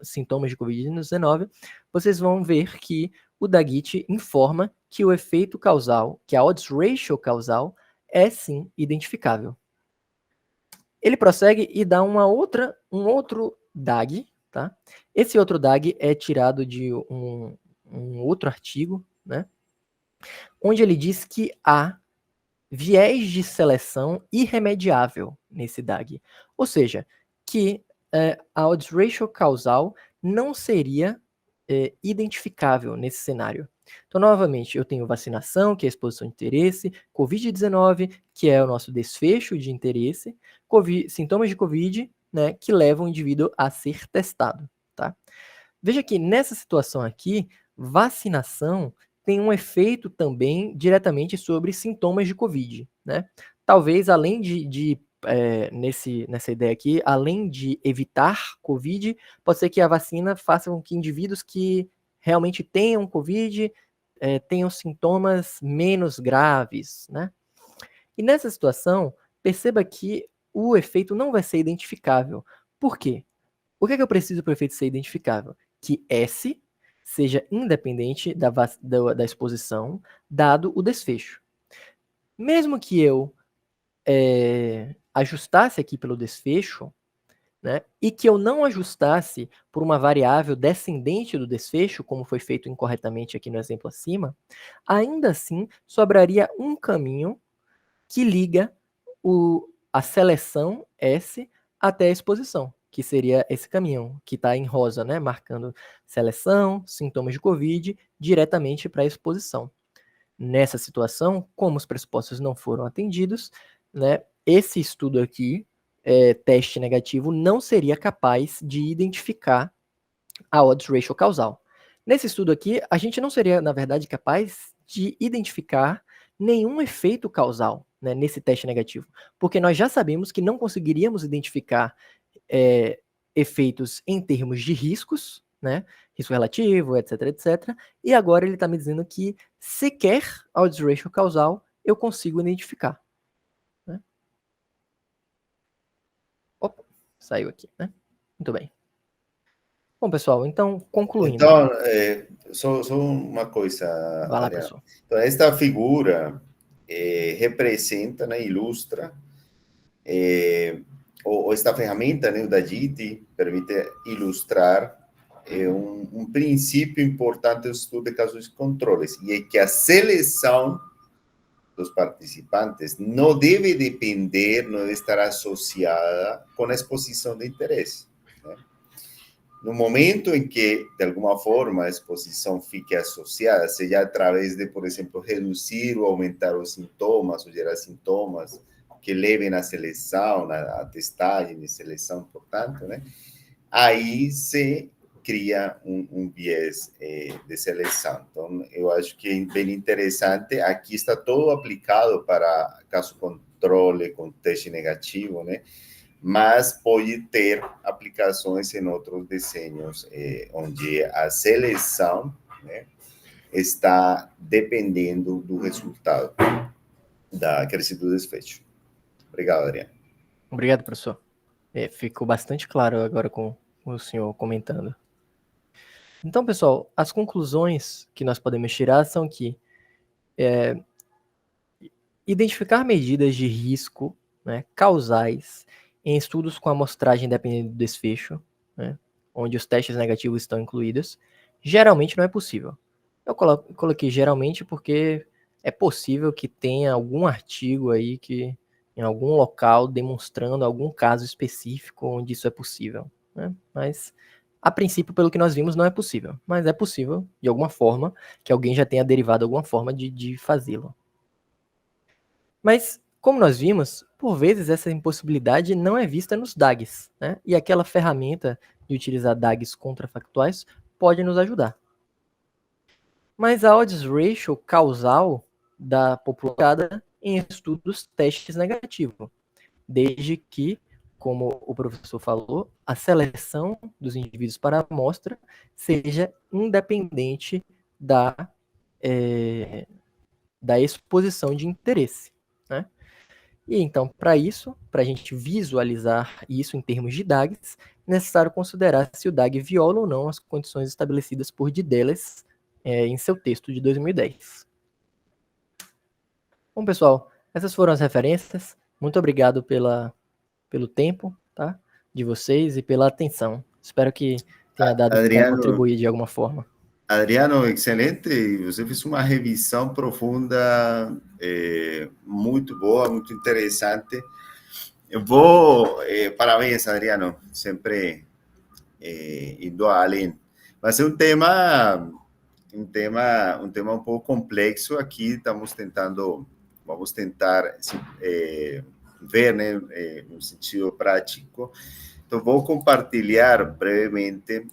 sintomas de Covid-19, vocês vão ver que o Dagit informa que o efeito causal, que a odds ratio causal, é sim identificável. Ele prossegue e dá um outro DAG, tá? Esse outro DAG é tirado de um outro artigo, né? Onde ele diz que há viés de seleção irremediável nesse DAG. Ou seja, que a odds ratio causal não seria identificável nesse cenário. Então, novamente, eu tenho vacinação, que é a exposição de interesse, Covid-19, que é o nosso desfecho de interesse, sintomas de Covid, né, que levam o indivíduo a ser testado. Tá? Veja que nessa situação aqui, vacinação tem um efeito também diretamente sobre sintomas de Covid, né? Talvez, além nessa ideia aqui, além de evitar Covid, pode ser que a vacina faça com que indivíduos que realmente tenham Covid tenham sintomas menos graves, né? E nessa situação, perceba que o efeito não vai ser identificável. Por quê? O que eu preciso para o efeito ser identificável? Que S seja independente da exposição, dado o desfecho. Mesmo que eu ajustasse aqui pelo desfecho, né, e que eu não ajustasse por uma variável descendente do desfecho, como foi feito incorretamente aqui no exemplo acima, ainda assim sobraria um caminho que liga a seleção S até a exposição, que seria esse caminho, que está em rosa, né, marcando seleção, sintomas de Covid, diretamente para a exposição. Nessa situação, como os pressupostos não foram atendidos, né, esse estudo aqui, teste negativo, não seria capaz de identificar a odds ratio causal. Nesse estudo aqui, a gente não seria, na verdade, capaz de identificar nenhum efeito causal, né, nesse teste negativo, porque nós já sabemos que não conseguiríamos identificar efeitos em termos de riscos, né, risco relativo, etc, etc, e agora ele está me dizendo que sequer a odds ratio causal eu consigo identificar. Né? Opa, saiu aqui, né? Muito bem. Bom, pessoal, então, concluindo. Então, só uma coisa, Vai lá, Adriano. pessoal. Então, esta figura representa, né, ilustra, ou esta ferramenta, né, o Dagit, permite ilustrar um princípio importante do estudo de casos de controles, e é que a seleção dos participantes não deve depender, não deve estar associada com a exposição de interesse. Né? No momento em que, de alguma forma, a exposição fique associada, seja através de, por exemplo, reduzir ou aumentar os sintomas, ou gerar sintomas que levem à seleção, à testagem de seleção, portanto, né? Aí se cria um viés de seleção. Então, eu acho que é bem interessante. Aqui está todo aplicado para caso controle com teste negativo, né? Mas pode ter aplicações em outros desenhos, onde a seleção, né, está dependendo do resultado do desfecho. Obrigado, Adriano. Obrigado, professor. Ficou bastante claro agora com o senhor comentando. Então, pessoal, as conclusões que nós podemos tirar são que identificar medidas de risco, né, causais em estudos com amostragem dependente do desfecho, né, onde os testes negativos estão incluídos, Geralmente não é possível. Eu coloquei geralmente porque é possível que tenha algum artigo aí que em algum local demonstrando algum caso específico onde isso é possível, né? Mas a princípio, pelo que nós vimos, não é possível. Mas é possível, de alguma forma, que alguém já tenha derivado alguma forma de fazê-lo. Mas, como nós vimos, por vezes essa impossibilidade não é vista nos DAGs, né? E aquela ferramenta de utilizar DAGs contrafactuais pode nos ajudar. Mas a odds ratio causal da população em estudos testes negativos, desde que, como o professor falou, a seleção dos indivíduos para a amostra seja independente da exposição de interesse, né? E então, para isso, para a gente visualizar isso em termos de DAGs, é necessário considerar se o DAG viola ou não as condições estabelecidas por Dideles em seu texto de 2010. Bom, pessoal, essas foram as referências. Muito obrigado pelo tempo, tá, de vocês e pela atenção. Espero que tenha contribuído de alguma forma. Adriano, excelente. Você fez uma revisão profunda, muito boa, muito interessante. Eu vou, parabéns, Adriano, sempre indo além. Mas é um tema um pouco complexo aqui. Vamos tentar ver, né, no sentido prático. Então, vou compartilhar brevemente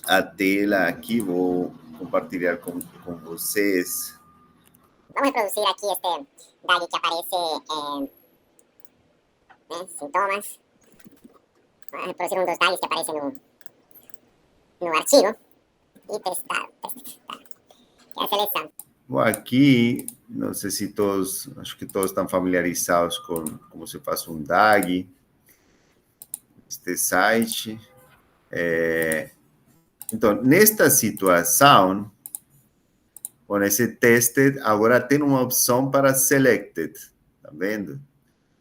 a tela aqui, vou compartilhar com vocês. Vamos reproduzir aqui este DAG que aparece, sintomas. Vamos reproduzir um dos DAGs que aparece no artigo e testar. É a seleção. Bom, aqui, não sei se todos, acho que todos estão familiarizados com como se faz um DAG. Este site. Então, nesta situação, com esse teste, agora tem uma opção para selected, tá vendo?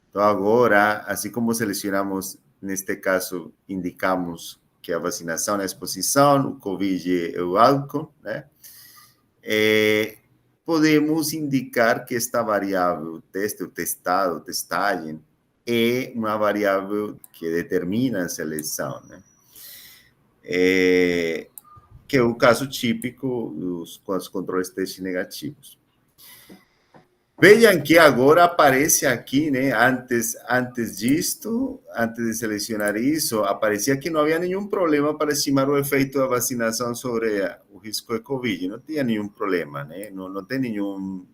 Então, agora, assim como selecionamos, neste caso, indicamos que a vacinação é a exposição, o COVID é o álcool, né? Podemos indicar que esta variável, o teste, o testado, testagem, é uma variável que determina a seleção, né? Que é o caso típico com os controles de teste negativos. Vejam que agora aparece aqui, né? Antes disto, antes de selecionar isso, aparecia que não havia nenhum problema para estimar o efeito da vacinação sobre o risco de Covid. Não tinha nenhum problema, né? Não tem nenhum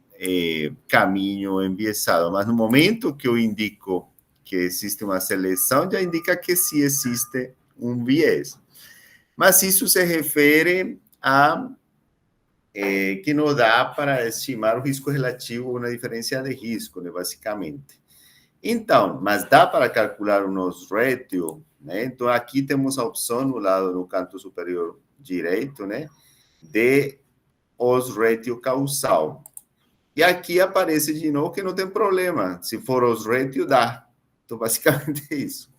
caminho enviesado. Mas no momento que eu indico que existe uma seleção, já indica que sim existe um viés. Mas isso se refere a que não dá para estimar o risco relativo ou uma diferença de risco, né, basicamente. Então, mas dá para calcular o nosso ratio, né? Então, aqui temos a opção no canto superior direito, né, de os ratio causal. E aqui aparece de novo que não tem problema. Se for os ratio, dá. Então, basicamente é isso.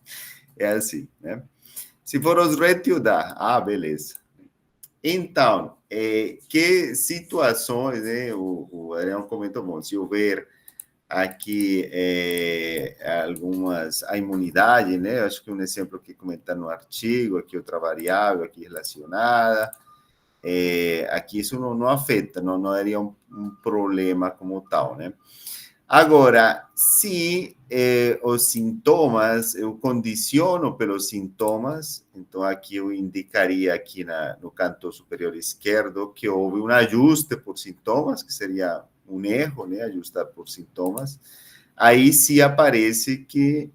É assim, né? Se for os ratio, dá. Ah, beleza. Então, que situações, né? O Adriano comentou, bom, se houver aqui algumas, a imunidade, né? Acho que um exemplo que comenta no artigo, aqui outra variável aqui relacionada, aqui isso não afeta, não daria um problema como tal, né? Agora, se os sintomas, eu condiciono pelos sintomas, então aqui eu indicaria aqui no canto superior esquerdo que houve um ajuste por sintomas, que seria um erro, né, ajustar por sintomas. Aí sim aparece que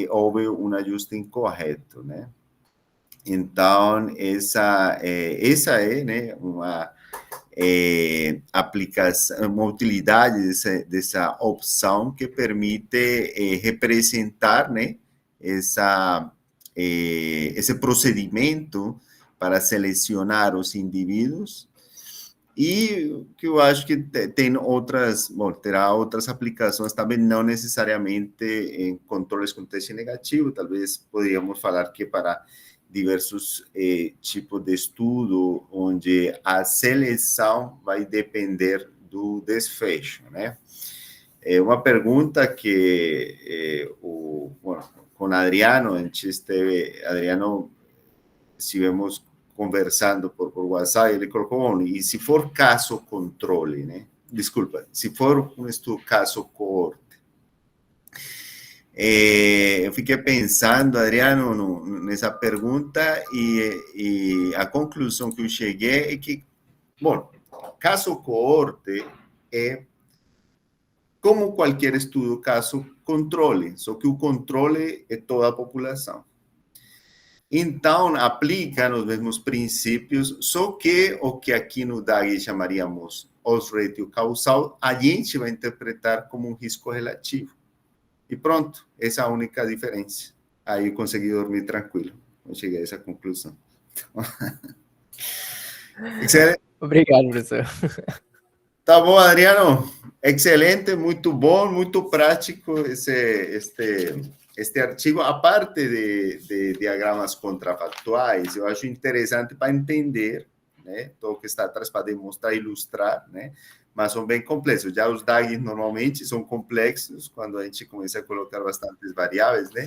houve um ajuste incorreto, né? Então, essa é, né, uma aplicação, uma utilidade dessa opção que permite representar, né, esse procedimento para selecionar os indivíduos, e que eu acho que tem outras, bom, terá outras aplicações também, não necessariamente em controles com teste negativo, talvez poderíamos falar que para diversos tipos de estudo, onde a seleção vai depender do desfecho, né? É uma pergunta que com Adriano, a gente esteve, Adriano, estivemos conversando por WhatsApp, ele colocou, bom, e se for caso controle, né? Desculpa, se for um estudo caso coorte. Eu fiquei pensando, Adriano, nessa pergunta e a conclusão que eu cheguei é que, bom, caso coorte é como qualquer estudo caso controle, só que o controle é toda a população. Então, aplica os mesmos princípios, só que o que aqui no DAG chamaríamos odds ratio causal, a gente vai interpretar como um risco relativo. E pronto, essa é a única diferença. Aí eu consegui dormir tranquilo. Eu cheguei a essa conclusão. Excelente. Obrigado, professor. Tá bom, Adriano. Excelente, muito bom, muito prático este artigo. A parte de diagramas contrafactuais, eu acho interessante para entender, né? Todo o que está atrás para demonstrar e ilustrar, né? Mas são bem complexos. Já os DAGs normalmente são complexos quando a gente começa a colocar bastantes variáveis, né?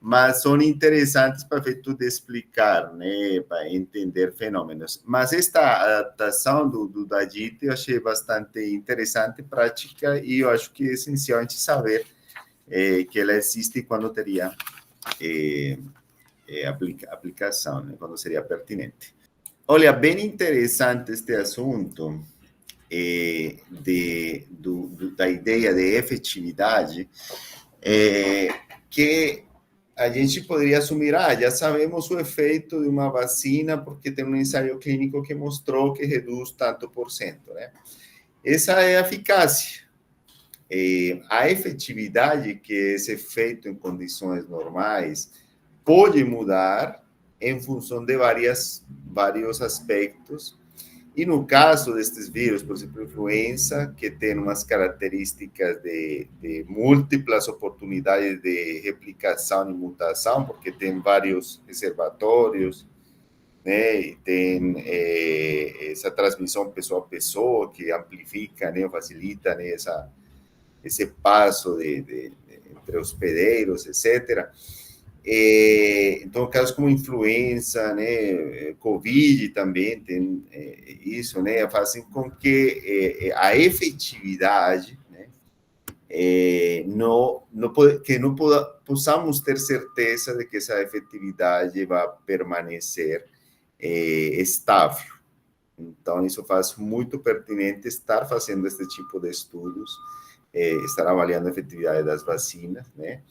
Mas são interessantes para efeito de explicar, né? Para entender fenômenos. Mas esta adaptação do DAGIT eu achei bastante interessante, prática, e eu acho que é essencial a gente saber que ela existe quando teria aplicação, né? Quando seria pertinente. Olha, bem interessante este assunto da ideia de efetividade, que a gente poderia assumir, já sabemos o efeito de uma vacina porque tem um ensaio clínico que mostrou que reduz tanto por cento, né? Essa é a eficácia. A efetividade, que é esse efeito em condições normais, pode mudar em função de vários aspectos. E no caso destes vírus, por exemplo, influenza, que tem umas características de múltiplas oportunidades de replicação e mutação, porque tem vários reservatórios, né? E tem essa transmissão pessoa a pessoa que amplifica, né? Facilita, né? Esse passo entre hospedeiros, etc. Então, casos como influenza, né, Covid também tem isso, né, fazem com que a efetividade, né, que não possamos ter certeza de que essa efetividade vai permanecer estável. Então, isso faz muito pertinente estar fazendo este tipo de estudos, estar avaliando a efetividade das vacinas, né,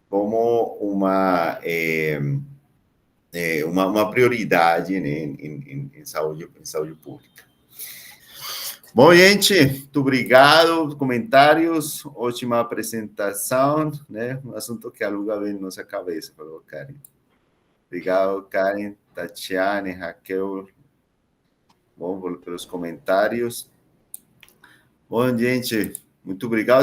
como uma prioridade, né, em saúde pública. Bom, gente, muito obrigado. Comentários, ótima apresentação, né? Um assunto que aluga bem nossa cabeça, falou Karen. Obrigado, Karen, Tatiane, Raquel. Bom, pelos comentários. Bom, gente, muito obrigado.